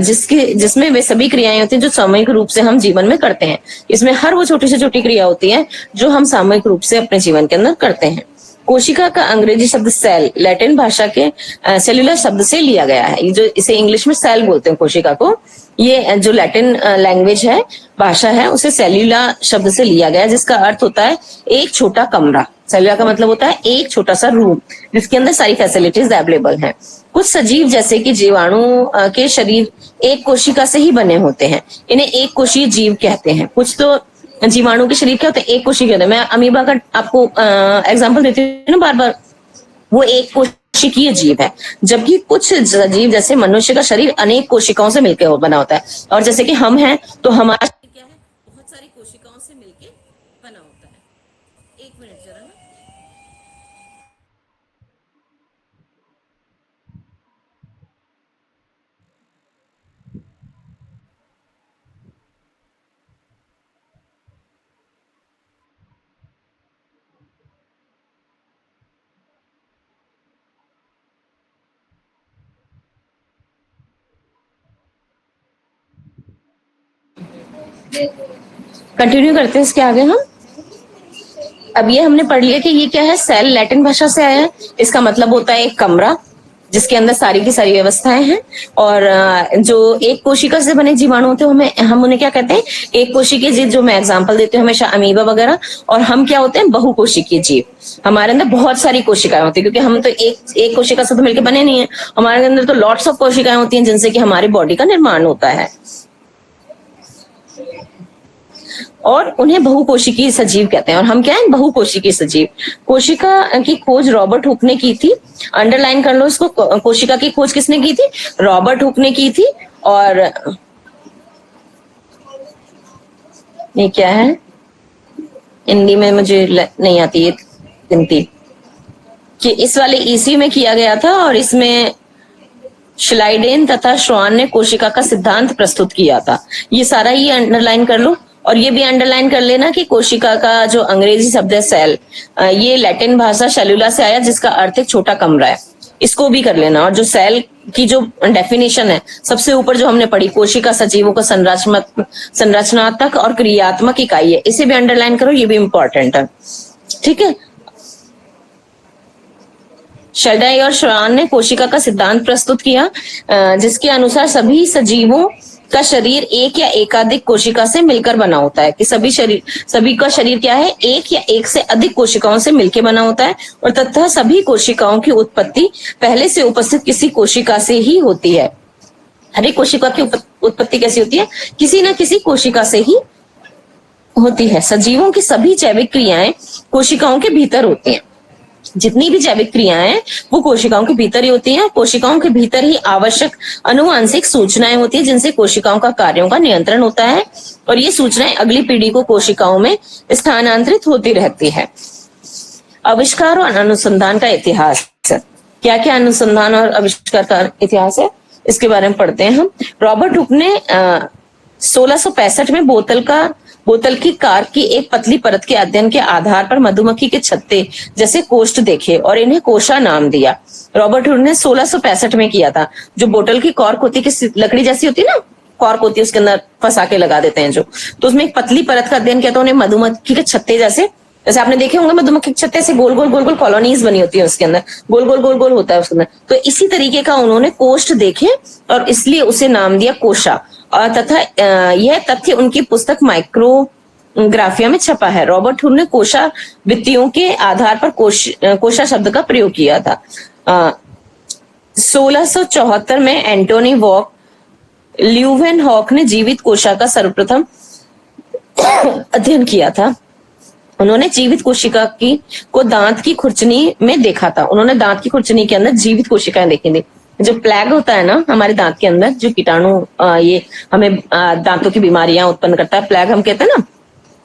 [SPEAKER 2] जिसमें वे सभी क्रियाएं होती हैं जो सामूहिक रूप से हम जीवन में करते हैं। इसमें हर वो छोटी से छोटी क्रिया होती है जो हम सामूहिक रूप से अपने जीवन के अंदर करते हैं। कोशिका का अंग्रेजी शब्द सेल लैटिन भाषा के सेल्यूलर शब्द से लिया गया है। जो इसे इंग्लिश में सेल बोलते हैं कोशिका को, ये जो लैटिन लैंग्वेज है, भाषा है, उसे सेल्यूलर शब्द से लिया गया, जिसका अर्थ होता है एक छोटा कमरा। सेल्यूलर का मतलब होता है एक छोटा सा रूम जिसके अंदर सारी फैसिलिटीज अवेलेबल हैं। कुछ सजीव जैसे कि जीवाणु के शरीर एक कोशिका से ही बने होते हैं, इन्हें एक कोशीय जीव कहते हैं। कुछ तो जीवाणु के शरीर क्या होते हैं? एक कोशिकीय होते हैं। मैं अमीबा का आपको एग्जांपल देती हूँ ना बार बार, वो एक कोशिकीय जीव है। जबकि कुछ जीव जैसे मनुष्य का शरीर अनेक कोशिकाओं से मिलकर बना होता है, और जैसे कि हम हैं तो हमारा शरीर क्या है? बहुत सारी कोशिकाओं से मिलकर बना होता है। एक मिनट जरा ना। कंटिन्यू करते हैं इसके आगे हम। अब ये हमने पढ़ लिया कि ये क्या है? सेल लैटिन भाषा से आया है। इसका मतलब होता है एक कमरा जिसके अंदर सारी की सारी व्यवस्थाएं हैं। और जो एक कोशिका से बने जीवाणु होते हैं हम उन्हें क्या कहते हैं? एक कोशिकीय जीव। जो मैं एग्जांपल देती हूँ हमेशा अमीबा वगैरह। और हम क्या होते हैं? बहुकोशिकीय जीव। हमारे अंदर बहुत सारी कोशिकाएं होती है, क्योंकि हम तो एक कोशिका से तो मिलकर बने नहीं है। हमारे अंदर तो लॉट्स ऑफ कोशिकाएं होती हैं जिनसे कि हमारी बॉडी का निर्माण होता है, और उन्हें बहुकोशिकीय सजीव कहते हैं। और हम क्या है? बहुकोशिकीय सजीव। कोशिका की खोज रॉबर्ट हुक ने की थी। अंडरलाइन कर लो इसको। कोशिका की खोज किसने की थी? रॉबर्ट हुक ने की थी। और ये क्या है? हिंदी में मुझे नहीं आती ये गिनती, कि इस वाले ईस्वी में किया गया था, और इसमें श्लाइडेन तथा श्वान ने कोशिका का सिद्धांत प्रस्तुत किया था। ये सारा ही अंडरलाइन कर लो। और ये भी अंडरलाइन कर लेना कि कोशिका का जो अंग्रेजी शब्द है सेल, ये लैटिन भाषा सेल्यूला से आया, जिसका अर्थ एक छोटा कमरा है। इसको भी कर लेना। और जो सेल की जो डेफिनेशन है सबसे ऊपर जो हमने पढ़ी, कोशिका सजीवों का संरचनात्मक और क्रियात्मक इकाई है, इसे भी अंडरलाइन करो, ये भी इंपॉर्टेंट है। ठीक है। शेल्डाई और श्वान ने कोशिका का सिद्धांत प्रस्तुत किया, जिसके अनुसार सभी सजीवों का शरीर एक या एकाधिक कोशिका से मिलकर बना होता है। कि सभी का शरीर क्या है? एक या एक से अधिक कोशिकाओं से मिलकर बना होता है, और तथा सभी कोशिकाओं की उत्पत्ति पहले से उपस्थित किसी कोशिका से ही होती है। हर एक कोशिका की उत्पत्ति कैसी होती है? किसी न किसी कोशिका से ही होती है। सजीवों की सभी जैविक क्रियाएं कोशिकाओं के भीतर होती हैं। जितनी भी जैविक क्रियाएं हैं वो कोशिकाओं के भीतर ही होती हैं। कोशिकाओं के भीतर ही आवश्यक अनुवांशिक सूचनाएं होती है जिनसे कोशिकाओं का कार्यों का नियंत्रण होता है, और ये सूचनाएं अगली पीढ़ी को कोशिकाओं में स्थानांतरित होती रहती है। आविष्कार और अनुसंधान का इतिहास। क्या क्या अनुसंधान और आविष्कार का इतिहास है इसके बारे में पढ़ते हैं हम। रॉबर्ट हुक ने 1665 में बोतल की कार्क की एक पतली परत के अध्ययन के आधार पर मधुमक्खी के छत्ते जैसे कोष्ठ देखे और इन्हें कोशा नाम दिया। रॉबर्ट हुक ने 1665 में किया था। जो बोतल की कॉर्क होती है, लकड़ी जैसी होती है ना, कॉर्क होती है उसके अंदर फंसा के लगा देते हैं जो, तो उसमें एक पतली परत का अध्ययन किया था उन्हें, मधुमक्खी के छत्ते जैसे, जैसे आपने देखे होंगे मधुमक्खी के छत्ते से गोल गोल गोल गोल कॉलोनीज बनी होती है उसके अंदर, गोल गोल गोल गोल होता है उसके अंदर, तो इसी तरीके का उन्होंने कोष्ठ देखे और इसलिए उसे नाम दिया कोशा। तथा यह तथ्य उनकी पुस्तक माइक्रोग्राफिया में छपा है। रॉबर्ट हुल ने कोशा वित्तियों के आधार पर कोशा शब्द का प्रयोग किया था। 1674 में एंटोनी वॉक ल्यूवेन हॉक ने जीवित कोशा का सर्वप्रथम अध्ययन किया था। उन्होंने जीवित कोशिका को दांत की खुरचनी में देखा था। उन्होंने दांत की खुरचनी के अंदर जीवित कोशिकाएं देखी थी। जो प्लैग होता है ना हमारे दांत के अंदर, जो कीटाणु ये हमें दांतों की बीमारियां उत्पन्न करता है, प्लैग हम कहते हैं ना,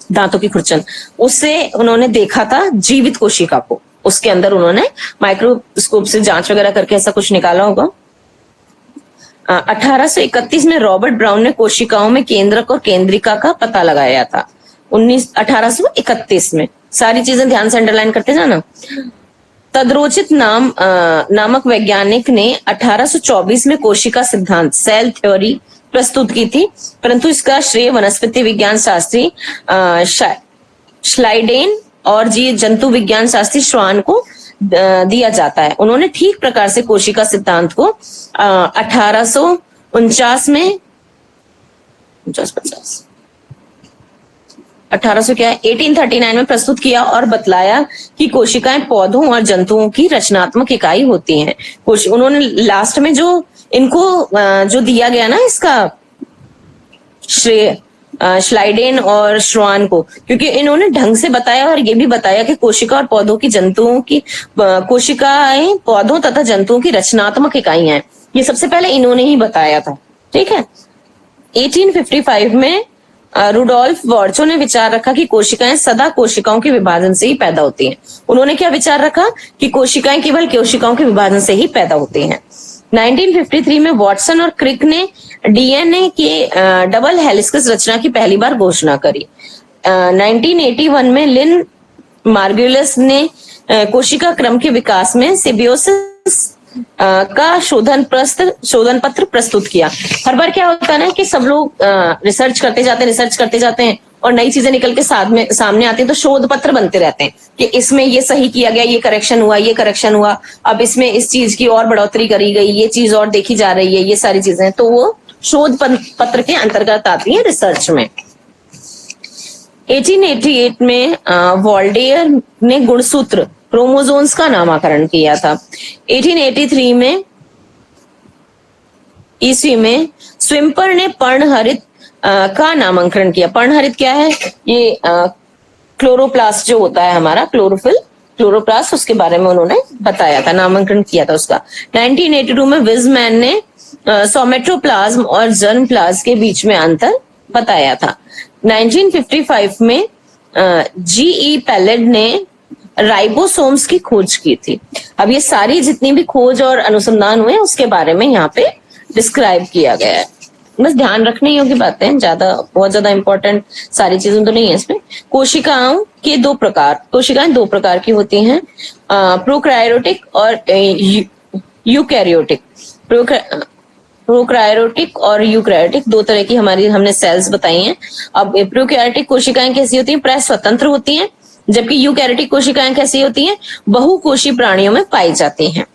[SPEAKER 2] दांतों की खुरचन, उससे उन्होंने देखा था जीवित कोशिका को। उसके अंदर उन्होंने माइक्रोस्कोप से जांच वगैरह करके ऐसा कुछ निकाला होगा। 1831 में रॉबर्ट ब्राउन ने कोशिकाओं में केंद्रक और केंद्रिका का पता लगाया था। 1831 में, सारी चीजें ध्यान से अंडरलाइन करते जाना। तद्रोचित नामक वैज्ञानिक ने 1824 में कोशिका सिद्धांत सेल थ्योरी प्रस्तुत की थी, परंतु इसका श्रेय वनस्पति विज्ञान शास्त्री श्लाइडेन और जंतु विज्ञान शास्त्री श्वान को दिया जाता है। उन्होंने ठीक प्रकार से कोशिका सिद्धांत को 1849 में 1839 में प्रस्तुत किया और बतलाया कि कोशिकाएं पौधों और जंतुओं की रचनात्मक इकाई होती हैं। उन्होंने लास्ट में जो इनको जो दिया गया ना इसका श्रेय श्लाइडेन और श्वान को, क्योंकि इन्होंने ढंग से बताया और ये भी बताया कि कोशिका और पौधों की जंतुओं की कोशिकाएं पौधों तथा जंतुओं की रचनात्मक इकाइयां हैं। ये सबसे पहले इन्होंने ही बताया था। ठीक है। 1855 में रुडोल्फ वॉर्चो ने विचार रखा कि कोशिकाएं सदा कोशिकाओं के विभाजन से ही पैदा होती हैं। उन्होंने क्या विचार रखा कि कोशिकाएं केवल कोशिकाओं के विभाजन से ही पैदा होती हैं। 1953 में वॉटसन और क्रिक ने डीएनए के डबल हेलिक्स रचना की पहली बार घोषणा करी। 1981 में लिन मार्गुलिस ने कोशिका क्रम के विकास में सिबियोसिस का शोधन पत्र प्रस्तुत किया। हर बार क्या होता है ना कि सब लोग रिसर्च करते जाते हैं और नई चीजें निकल के सामने आती हैं, तो शोध पत्र बनते रहते हैं कि इसमें ये सही किया गया, ये करेक्शन हुआ, अब इसमें इस चीज की और बढ़ोतरी करी गई, ये चीज और देखी जा रही है, ये सारी चीजें, तो वो शोध पत्र के अंतर्गत आती है रिसर्च में। 1888 में वॉल्डेयर ने गुणसूत्र क्रोमोसोम्स का नामकरण किया था। 1883 में ईस्वी में स्विम्पर ने पर्णहरित का नामकरण किया। पर्णहरित क्या है? ये क्लोरोप्लास्ट जो होता है हमारा, क्लोरोप्लास्ट, उसके बारे में उन्होंने बताया था, नामकरण किया था उसका। 1982 में विजमैन ने सोमेट्रोप्लाज्म और जर्मप्लाज्म के बीच में अंतर बताया था। 1955 में जीई पैलेड ने राइबोसोम्स की खोज की थी। अब ये सारी जितनी भी खोज और अनुसंधान हुए उसके बारे में यहाँ पे डिस्क्राइब किया गया है। बस ध्यान रखने योग्य बातें, बहुत ज्यादा इंपॉर्टेंट सारी चीजें तो नहीं है इसमें। कोशिकाएं दो प्रकार की होती हैं, प्रोकैरियोटिक और यूकैरियोटिक। प्रोकैरियोटिक और यूकैरियोटिक दो तरह की हमने सेल्स बताई हैं। अब प्रोकैरियोटिक कोशिकाएं कैसी होती हैं? प्राय स्वतंत्र होती हैं, जबकि यूकैरियोटिक कोशिकाएं कैसी होती हैं? बहुकोषी प्राणियों में पाई जाती हैं।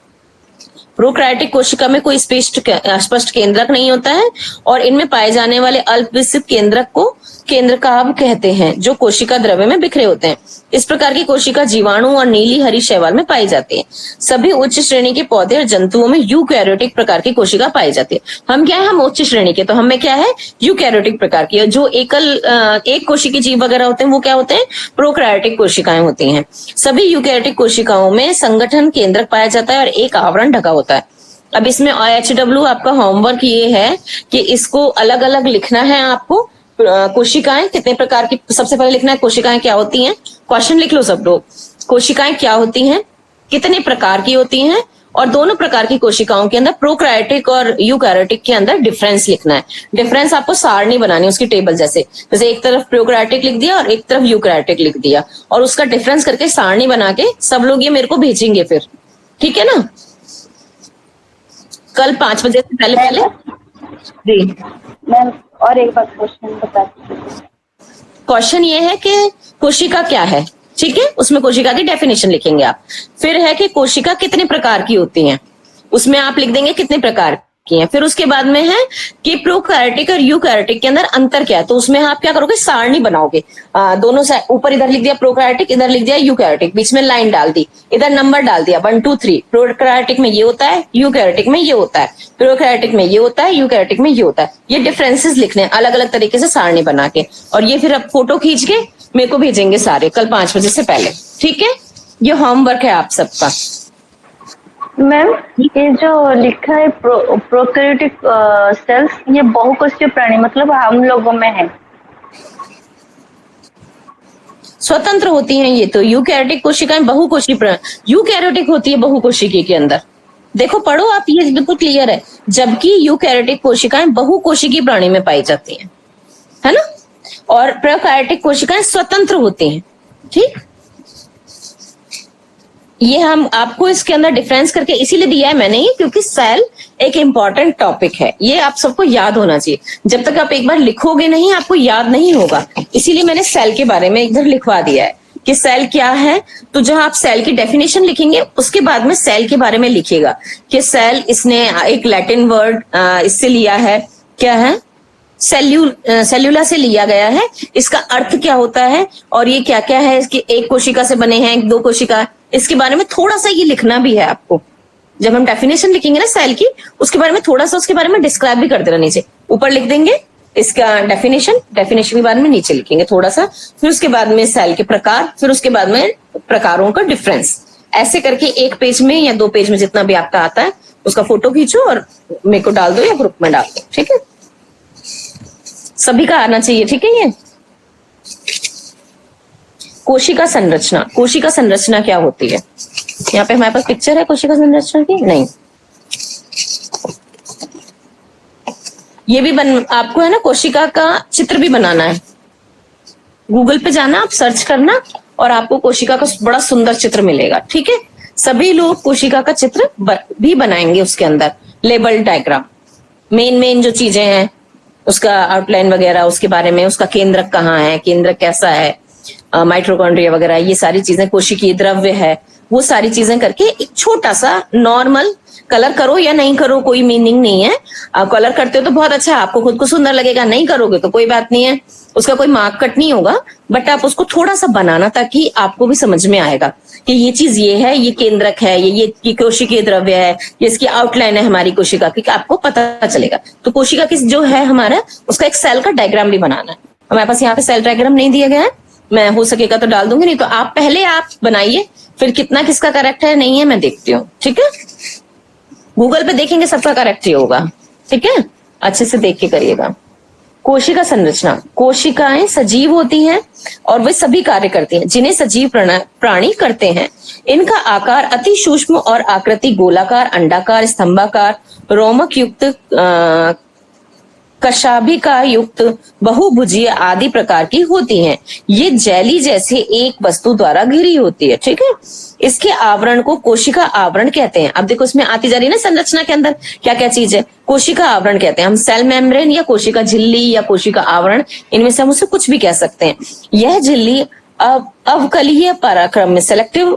[SPEAKER 2] प्रोकैरियोटिक कोशिका में कोई स्पष्ट केंद्रक नहीं होता है और इनमें पाए जाने वाले अल्पविकसित केंद्रक को केंद्रकाभ कहते हैं, जो कोशिका द्रव्य में बिखरे होते हैं। इस प्रकार की कोशिका जीवाणु और नीली हरी शैवाल में पाई जाती है। सभी उच्च श्रेणी के पौधे और जंतुओं में यूकैरियोटिक प्रकार की कोशिका पाई जाती है। हम क्या है? हम उच्च श्रेणी के, तो हमें क्या है? यूकैरियोटिक प्रकार की। जो एक कोशिकी जीव वगैरह होते हैं वो क्या होते हैं? प्रोकैरियोटिक कोशिकाएं होती हैं। सभी यूकैरियोटिक कोशिकाओं में संगठन केंद्रक पाया जाता है और एक आवरण ढका होता है। अब इसमें OHW आपका होमवर्क ये है कि इसको अलग अलग लिखना है आपको। कोशिकाएं कितने प्रकार की, सबसे पहले लिखना है कोशिकाएं क्या होती हैं। क्वेश्चन लिख लो सब लोग। कोशिकाएं क्या होती हैं, कितने प्रकार की होती हैं, और दोनों प्रकार की कोशिकाओं के अंदर प्रोकैरियोटिक और यूकैरियोटिक के अंदर डिफरेंस लिखना है। डिफरेंस आपको सारणी बनानी है उसकी टेबल जैसे एक तरफ प्रोकैरियोटिक लिख दिया और एक तरफ यूकैरियोटिक लिख दिया, और उसका डिफरेंस करके सारणी बना के सब लोग ये मेरे को भेजेंगे फिर। ठीक है ना? कल 5 बजे से पहले जी,
[SPEAKER 3] मैम और एक बात क्वेश्चन बता दीजिए।
[SPEAKER 2] क्वेश्चन ये है कि कोशिका क्या है, ठीक है, उसमें कोशिका की डेफिनेशन लिखेंगे आप। फिर है कि कोशिका कितने प्रकार की होती हैं, उसमें आप लिख देंगे कितने प्रकार की हैं। फिर उसके बाद में है कि प्रोकैरियोटिक और यूकैरियोटिक के अंदर अंतर क्या है, तो उसमें आप क्या करोगे, सारणी बनाओगे। दोनों साइड, ऊपर इधर लिख दिया प्रोकैरियोटिक, इधर लिख दिया यूकैरियोटिक, बीच में लाइन डाल दी, इधर नंबर डाल दिया 1 2 3। प्रोकैरियोटिक में ये होता है, यूकैरियोटिक में ये होता है, प्रोकैरियोटिक में ये होता है, यूकैरियोटिक में ये होता है। ये डिफरेंसेस लिखने हैं अलग अलग तरीके से सारणी बना के, और ये फिर आप फोटो खींच के मेरे को भेजेंगे सारे कल 5 बजे से पहले, ठीक है। ये होमवर्क है आप सबका।
[SPEAKER 3] मैम ये जो लिखा है प्रोकैरियोटिक सेल्स, ये बहुकोषीय प्राणी मतलब हम लोगों में है।
[SPEAKER 2] स्वतंत्र होती हैं ये तो। यूकैरियोटिक कोशिकाएं बहुकोशिकीय, यूकैरियोटिक होती है बहुकोशिकीय के अंदर। देखो पढ़ो आप, ये बिल्कुल क्लियर है। जबकि यूकैरियोटिक कोशिकाएं बहुकोशिकीय प्राणी में पाई जाती हैं, है ना, और प्रोकैरियोटिक कोशिकाएं स्वतंत्र होती हैं, ठीक। ये हम आपको इसके अंदर डिफरेंस करके इसीलिए दिया है मैंने ये, क्योंकि सेल एक इंपॉर्टेंट टॉपिक है, ये आप सबको याद होना चाहिए। जब तक आप एक बार लिखोगे नहीं आपको याद नहीं होगा, इसीलिए मैंने सेल के बारे में इधर लिखवा दिया है कि सेल क्या है। तो जहां आप सेल की डेफिनेशन लिखेंगे उसके बाद में सेल के बारे में लिखिएगा कि सेल, इसने एक लैटिन वर्ड इससे लिया है, क्या है, सेल्यूला से लिया गया है। इसका अर्थ क्या होता है और ये क्या क्या है, इसकी एक कोशिका से बने हैं, 2 कोशिका, इसके बारे में थोड़ा सा ये लिखना भी है आपको। जब हम डेफिनेशन लिखेंगे ना सेल की, उसके बारे में थोड़ा सा उसके बारे में डिस्क्राइब भी कर देना नीचे। ऊपर लिख देंगे इसका डेफिनेशन, डेफिनेशन के बारे में नीचे लिखेंगे थोड़ा सा, फिर उसके बाद में सेल के प्रकार, फिर उसके बाद में प्रकारों का डिफरेंस। ऐसे करके 1 पेज में या 2 पेज में जितना भी आपका आता है उसका फोटो खींचो और मेरे को डाल दो या ग्रुप में डाल दो, ठीक है। सभी का आना चाहिए, ठीक है। ये कोशिका संरचना, कोशिका संरचना क्या होती है, यहाँ पे हमारे पास पिक्चर है कोशिका संरचना की, नहीं ये भी आपको है ना, कोशिका का चित्र भी बनाना है। गूगल पे जाना, आप सर्च करना और आपको कोशिका का बड़ा सुंदर चित्र मिलेगा, ठीक है। सभी लोग कोशिका का चित्र भी बनाएंगे, उसके अंदर लेबल डायग्राम, मेन जो चीजें हैं उसका आउटलाइन वगैरह, उसके बारे में, उसका केंद्रक कहाँ है, केंद्रक कैसा है, माइटोकॉन्ड्रिया वगैरह, ये सारी चीजें, कोशिकीय द्रव्य है, वो सारी चीजें करके एक छोटा सा नॉर्मल, कलर करो या नहीं करो कोई मीनिंग नहीं है। आप कलर करते हो तो बहुत अच्छा है, आपको खुद को सुंदर लगेगा, नहीं करोगे तो कोई बात नहीं है, उसका कोई मार्क कट नहीं होगा, बट आप उसको थोड़ा सा बनाना ताकि आपको भी समझ में आएगा कि ये चीज ये है, ये केंद्रक है, ये कोशिकीय द्रव्य है, ये इसकी आउटलाइन है हमारी कोशिका की, आपको पता चलेगा। तो कोशिका की जो है हमारा, उसका एक सेल का डायग्राम भी बनाना है। हमारे पास यहाँ पे सेल डायग्राम नहीं दिया गया है, मैं हो सकेगा तो डाल दूंगी, नहीं तो आप पहले आप बनाइए, फिर कितना किसका करेक्ट है नहीं है मैं देखती हूँ, ठीक है। गूगल पे देखेंगे सबका करेक्ट ही होगा, ठीक है, अच्छे से देख के करिएगा। कोशिका संरचना, कोशिकाएं सजीव होती हैं और वे सभी कार्य करती हैं जिन्हें सजीव प्राणी करते हैं। इनका आकार अति सूक्ष्म और आकृति गोलाकार, अंडाकार, स्तंभाकार, रोमक युक्त, कशाभिका युक्त, बहुभुजीय आदि प्रकार की होती हैं। ये जेली जैसे एक वस्तु द्वारा घिरी होती है, ठीक है। इसके आवरण को कोशिका आवरण कहते हैं। अब देखो इसमें आती जा रही है ना संरचना के अंदर क्या क्या चीज है, कोशिका आवरण कहते हैं हम। सेल मेम्ब्रेन या कोशिका झिल्ली या कोशिका आवरण, इनमें से हम उसे कुछ भी कह सकते हैं। यह झिल्ली अवकलीय पराक्रम में सेलेक्टिव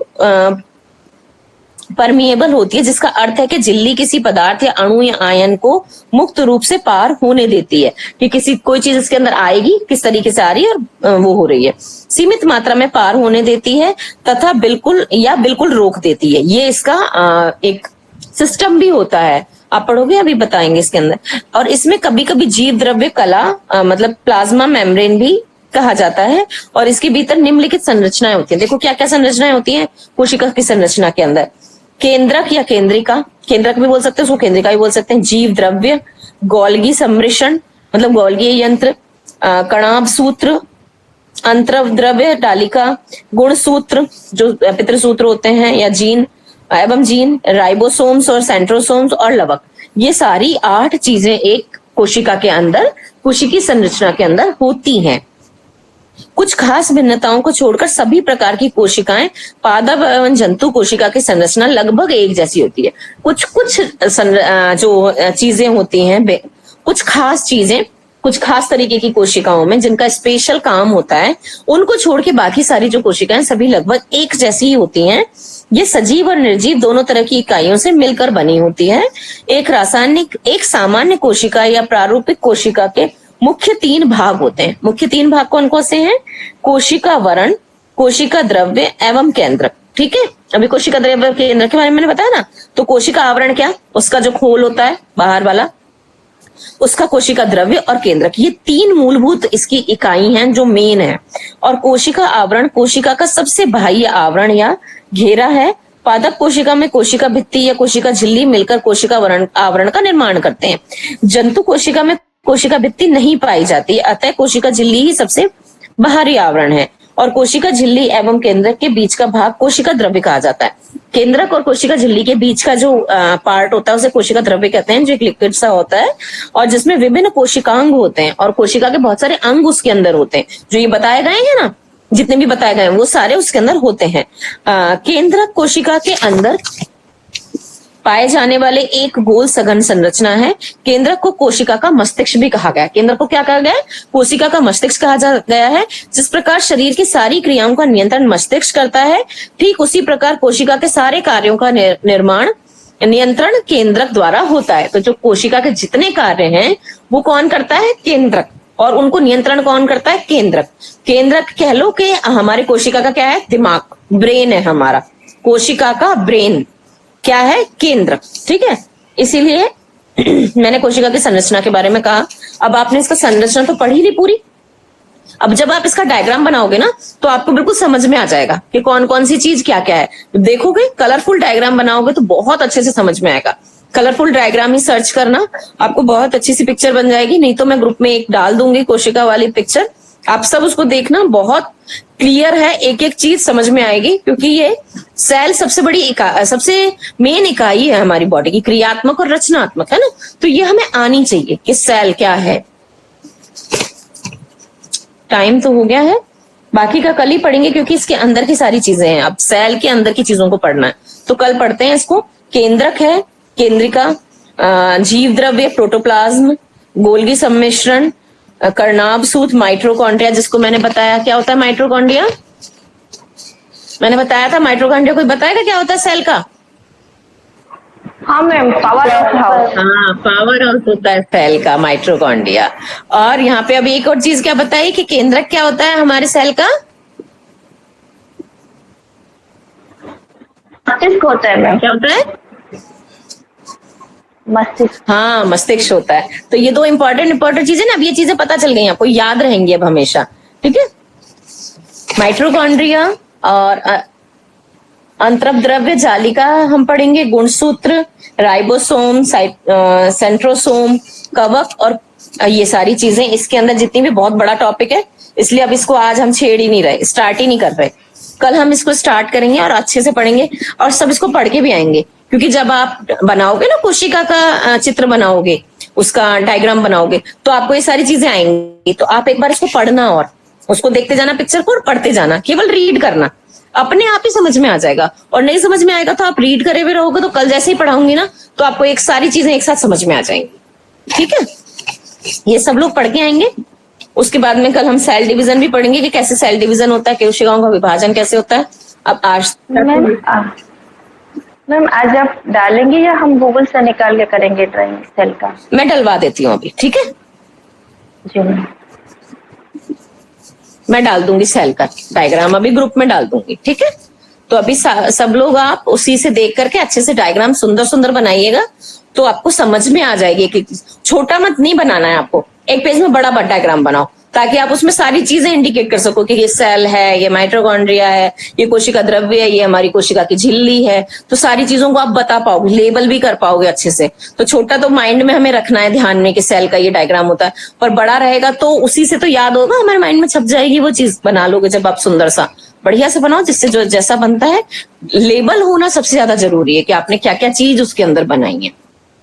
[SPEAKER 2] परमिएबल होती है, जिसका अर्थ है कि झिल्ली किसी पदार्थ या अणु या आयन को मुक्त रूप से पार होने देती है कि किसी कोई चीज इसके अंदर आएगी, किस तरीके से आ रही है और वो हो रही है, सीमित मात्रा में पार होने देती है तथा बिल्कुल रोक देती है। ये इसका एक सिस्टम भी होता है, आप पढ़ोगे अभी बताएंगे इसके अंदर। और इसमें कभी कभी जीव द्रव्य कला मतलब प्लाज्मा मेम्ब्रेन भी कहा जाता है, और इसके भीतर निम्नलिखित संरचनाएं होती हैं। देखो क्या क्या संरचनाएं होती हैं कोशिका की संरचना के अंदर। केंद्रक या केंद्रिका, केंद्रक भी बोल सकते हैं उसको, केंद्रिका भी बोल सकते हैं। जीव द्रव्य, गोल्गी सम्मिश्रण मतलब गोल्गी यंत्र, कणाभ सूत्र, अंतरव द्रव्य डालिका, गुण सूत्र जो पितृसूत्र होते हैं या जीन एवं जीन, राइबोसोम्स और सेंट्रोसोम्स और लवक। ये सारी 8 चीजें एक कोशिका के अंदर, कोशिकीय संरचना के अंदर होती हैं। कुछ खास भिन्नताओं को छोड़कर सभी प्रकार की कोशिकाएं, पादप एवं जंतु कोशिका की संरचना लगभग एक जैसी होती है। कुछ जो चीजें होती हैं कुछ खास चीजें, कुछ खास तरीके की कोशिकाओं में जिनका स्पेशल काम होता है, उनको छोड़ के बाकी सारी जो कोशिकाएं सभी लगभग एक जैसी ही होती हैं। ये सजीव और निर्जीव दोनों तरह की इकाइयों से मिलकर बनी होती है। एक सामान्य कोशिका या प्रारूपिक कोशिका के मुख्य 3 भाग होते हैं। मुख्य 3 भाग कौन कौन से हैं? कोशिका वर्ण, कोशिका द्रव्य एवं केंद्रक। ठीक है, अभी कोशिका द्रव्य केंद्र के बारे में मैंने बताया ना। तो कोशिका आवरण क्या? उसका जो खोल होता है बाहर वाला, उसका कोशिका द्रव्य और केंद्रक, ये 3 मूलभूत इसकी इकाई हैं जो मेन है। और कोशिका आवरण कोशिका का सबसे बाह्य आवरण या घेरा है। पादप कोशिका में कोशिका भित्ति या कोशिका झिल्ली मिलकर कोशिका आवरण का निर्माण करते हैं। जंतु कोशिका में कोशिका भित्ति नहीं पाई जाती, अतः कोशिका झिल्ली ही सबसे बाहरी आवरण है। और कोशिका झिल्ली एवं केंद्रक के बीच का भाग कोशिका द्रव्य कहा जाता है। केंद्रक और कोशिका झिल्ली के बीच का जो पार्ट होता है उसे कोशिका द्रव्य कहते हैं, जो एक लिक्विड सा होता है और जिसमें विभिन्न कोशिकांग होते हैं और कोशिका के बहुत सारे अंग उसके अंदर होते हैं। जो ये बताए गए हैं ना, जितने भी बताए गए हैं वो सारे उसके अंदर होते हैं। केंद्रक कोशिका के अंदर पाए जाने वाले एक गोल सघन संरचना है। केंद्रक को कोशिका का मस्तिष्क भी कहा गया है। केंद्रक को क्या कहा गया है? कोशिका का मस्तिष्क कहा गया है। जिस प्रकार शरीर की सारी क्रियाओं का नियंत्रण मस्तिष्क करता है, ठीक उसी प्रकार कोशिका के सारे कार्यों का नियंत्रण केंद्रक द्वारा होता है। तो जो कोशिका के जितने कार्य हैं वो कौन करता है? केंद्रक। और उनको नियंत्रण कौन करता है? केंद्रक। केंद्रक कह लो कि हमारी कोशिका का क्या है? दिमाग, ब्रेन है हमारा। कोशिका का ब्रेन क्या है? केंद्रक। ठीक है, इसीलिए मैंने कोशिका की संरचना के बारे में कहा। अब आपने इसका संरचना तो पढ़ी ली पूरी। अब जब आप इसका डायग्राम बनाओगे ना तो आपको बिल्कुल समझ में आ जाएगा कि कौन कौन सी चीज क्या क्या है। देखोगे, कलरफुल डायग्राम बनाओगे तो बहुत अच्छे से समझ में आएगा। कलरफुल डायग्राम ही सर्च करना, आपको बहुत अच्छी सी पिक्चर बन जाएगी। नहीं तो मैं ग्रुप में एक डाल दूंगी कोशिका वाली पिक्चर, आप सब उसको देखना, बहुत क्लियर है, एक एक चीज समझ में आएगी। क्योंकि ये सेल सबसे बड़ी सबसे मेन इकाई है हमारी बॉडी की, क्रियात्मक और रचनात्मक, है ना। तो ये हमें आनी चाहिए कि सेल क्या है। टाइम तो हो गया है, बाकी का कल ही पढ़ेंगे क्योंकि इसके अंदर की सारी चीजें हैं। अब सेल के अंदर की चीजों को पढ़ना है तो कल पढ़ते हैं इसको। केंद्रक है, केंद्रिका, जीव द्रव्य, प्रोटोप्लाज्म, गोल्गी सम्मिश्रण, कर्णाभ सूत, माइटोकॉन्ड्रिया, जिसको मैंने बताया क्या होता है माइटोकॉन्ड्रिया। मैंने बताया था माइटोकॉन्ड्रिया, कोई बताएगा क्या होता है सेल का?
[SPEAKER 3] हाँ मैम, पावर हाउस।
[SPEAKER 2] हाँ, पावर हाउस होता है सेल का, माइटोकॉन्ड्रिया। और यहाँ पे अभी एक और चीज क्या बताई कि केंद्रक क्या होता है हमारे सेल का?
[SPEAKER 3] मस्तिष्क होता है मैम।
[SPEAKER 2] क्या होता है?
[SPEAKER 3] मस्तिष्क।
[SPEAKER 2] हाँ, मस्तिष्क होता है। तो ये 2 इंपॉर्टेंट चीजें ना, अब ये चीजें पता चल गई, आपको याद रहेंगी अब हमेशा। ठीक है, माइटोकॉन्ड्रिया और अंतरप द्रव्य जालिका हम पढ़ेंगे, गुणसूत्र, राइबोसोम, सेंट्रोसोम, कवक और ये सारी चीजें इसके अंदर जितनी भी, बहुत बड़ा टॉपिक है इसलिए अब इसको आज हम छेड़ ही नहीं रहे, स्टार्ट ही नहीं कर रहे। कल हम इसको स्टार्ट करेंगे और अच्छे से पढ़ेंगे और सब इसको पढ़ के भी आएंगे। क्योंकि जब आप बनाओगे ना कोशिका का चित्र बनाओगे, उसका डायग्राम बनाओगे, तो आपको ये सारी चीजें आएंगी। तो आप एक बार इसको पढ़ना और उसको देखते जाना पिक्चर को और पढ़ते जाना, केवल रीड करना, अपने आप ही समझ में आ जाएगा। और नहीं समझ में आएगा तो आप रीड करे हुए रहोगे तो कल जैसे ही पढ़ाऊंगी ना तो आपको एक सारी चीजें एक साथ समझ में आ जाएंगी। ठीक है, ये सब लोग पढ़ के आएंगे। उसके बाद में कल हम सेल डिवीजन भी पढ़ेंगे कि कैसे सेल डिवीजन होता है, कोशिकाओं का विभाजन कैसे होता है। अब आज
[SPEAKER 3] मैम आज आप डालेंगे या हम गूगल से निकाल के करेंगे ड्राइंग सेल का?
[SPEAKER 2] मैं डलवा देती हूँ अभी। ठीक है
[SPEAKER 3] जी मैम,
[SPEAKER 2] मैं डाल दूंगी सेल का डायग्राम, अभी ग्रुप में डाल दूंगी। ठीक है, तो अभी सब लोग आप उसी से देख करके अच्छे से डायग्राम सुंदर सुंदर बनाइएगा तो आपको समझ में आ जाएगी। कि छोटा मत नहीं बनाना है आपको, एक पेज में बड़ा डायग्राम बनाओ ताकि आप उसमें सारी चीजें इंडिकेट कर सको कि ये सेल है, ये माइटोकॉन्ड्रिया है, ये कोशिका द्रव्य है, ये हमारी कोशिका की झिल्ली है। तो सारी चीजों को आप बता पाओगे, लेबल भी कर पाओगे अच्छे से। तो छोटा तो माइंड में हमें रखना है ध्यान में कि सेल का ये डायग्राम होता है, पर बड़ा रहेगा तो उसी से तो याद होगा, हमारे माइंड में छप जाएगी वो चीज। बना लोगे जब आप सुंदर सा, बढ़िया से बनाओ जिससे जो जैसा बनता है। लेबल होना सबसे ज्यादा जरूरी है कि आपने क्या क्या चीज उसके अंदर बनाई है।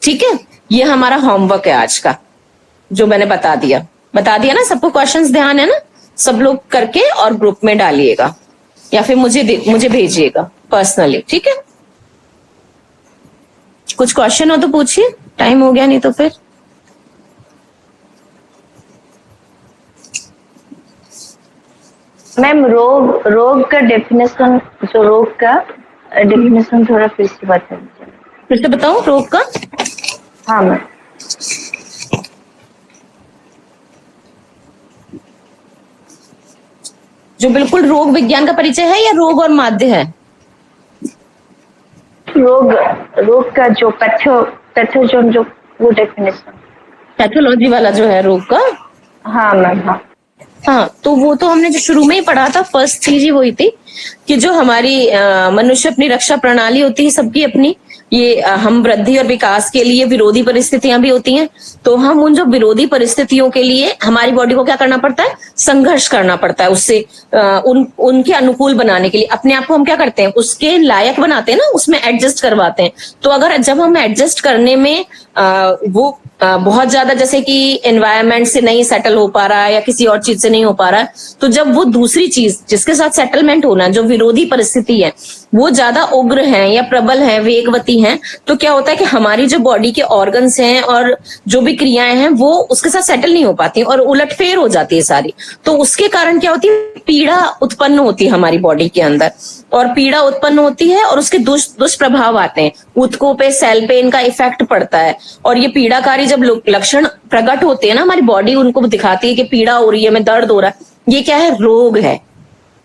[SPEAKER 2] ठीक है, ये हमारा होमवर्क है आज का जो मैंने बता दिया ना। सबको क्वेश्चंस ध्यान है ना? सब लोग करके और ग्रुप में डालिएगा या फिर मुझे भेजिएगा पर्सनली। ठीक है, कुछ क्वेश्चन हो तो पूछिए, टाइम हो गया नहीं तो फिर
[SPEAKER 3] मैम रोग का डेफिनेशन, जो रोग का डेफिनेशन थोड़ा फिर से बता दीजिए।
[SPEAKER 2] फिर से बताऊं रोग का?
[SPEAKER 3] हाँ मैम।
[SPEAKER 2] जो बिल्कुल रोग विज्ञान का परिचय है या रोग और माध्य है?
[SPEAKER 3] रोग का जो पैथोजन, जो वो डेफिनेशन,
[SPEAKER 2] पैथोलॉजी वाला जो है रोग का।
[SPEAKER 3] हाँ मैम। हाँ
[SPEAKER 2] हाँ, तो वो तो हमने जो शुरू में ही पढ़ा था, फर्स्ट चीज ही वही थी कि जो हमारी मनुष्य अपनी रक्षा प्रणाली होती है सबकी अपनी, ये हम वृद्धि और विकास के लिए विरोधी परिस्थितियां भी होती हैं, तो हम उन जो विरोधी परिस्थितियों के लिए हमारी बॉडी को क्या करना पड़ता है, संघर्ष करना पड़ता है उससे उनके अनुकूल बनाने के लिए अपने आप को हम क्या करते हैं, उसके लायक बनाते हैं ना, उसमें एडजस्ट करवाते हैं। तो अगर जब हम एडजस्ट करने में वो बहुत ज्यादा जैसे कि एनवायरनमेंट से नहीं सेटल हो पा रहा है या किसी और चीज से नहीं हो पा रहा है, तो जब वो दूसरी चीज जिसके साथ सेटलमेंट होना है, जो विरोधी परिस्थिति है, वो ज्यादा उग्र है या प्रबल है, वेगवती है, तो क्या होता है कि हमारी जो बॉडी के ऑर्गन्स हैं और जो भी क्रियाएं हैं वो उसके साथ सेटल नहीं हो पाती और उलटफेर हो जाती है सारी। तो उसके कारण क्या होती है, पीड़ा उत्पन्न होती है हमारी बॉडी के अंदर, और पीड़ा उत्पन्न होती है और उसके दुष्प्रभाव आते हैं, ऊतकों पे, सेल पे इनका इफेक्ट पड़ता है। और ये पीड़ाकारी जब लक्षण प्रकट होते हैं ना, हमारी बॉडी उनको दिखाती है कि पीड़ा हो रही है, में दर्द हो रहा है, ये क्या है, रोग है।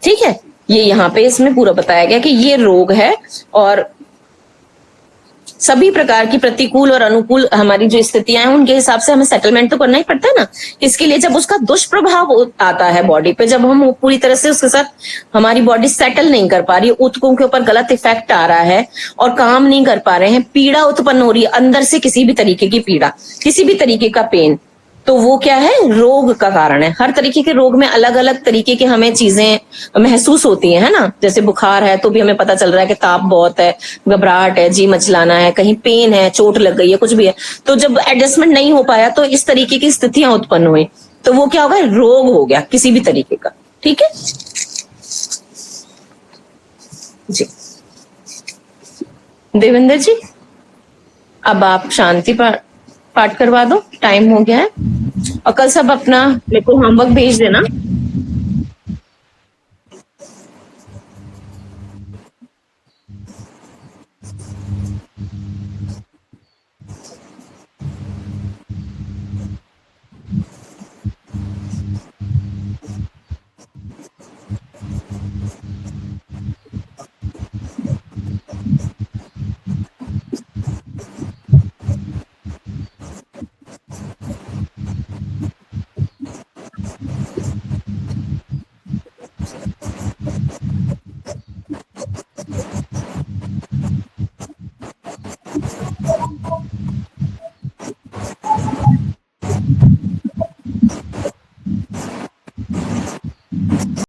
[SPEAKER 2] ठीक है, ये यहाँ पे इसमें पूरा बताया गया कि ये रोग है। और सभी प्रकार की प्रतिकूल और अनुकूल हमारी जो स्थितियां हैं उनके हिसाब से हमें सेटलमेंट तो करना ही पड़ता है ना। इसके लिए जब उसका दुष्प्रभाव आता है बॉडी पे, जब हम पूरी तरह से उसके साथ हमारी बॉडी सेटल नहीं कर पा रही है, ऊतकों के ऊपर गलत इफेक्ट आ रहा है और काम नहीं कर पा रहे हैं, पीड़ा उत्पन्न हो रही है अंदर से, किसी भी तरीके की पीड़ा, किसी भी तरीके का पेन, तो वो क्या है, रोग का कारण है। हर तरीके के रोग में अलग अलग तरीके के हमें चीजें महसूस होती हैं, है ना। जैसे बुखार है तो भी हमें पता चल रहा है कि ताप बहुत है, घबराहट है, जी मचलाना है, कहीं पेन है, चोट लग गई है, कुछ भी है। तो जब एडजस्टमेंट नहीं हो पाया तो इस तरीके की स्थितियां उत्पन्न हुई, तो वो क्या होगा, रोग हो गया किसी भी तरीके का। ठीक है जी। देवेंद्र जी, अब आप शांति पाठ करवा दो, टाइम हो गया है। और कल सब अपना मेरे को होमवर्क भेज देना।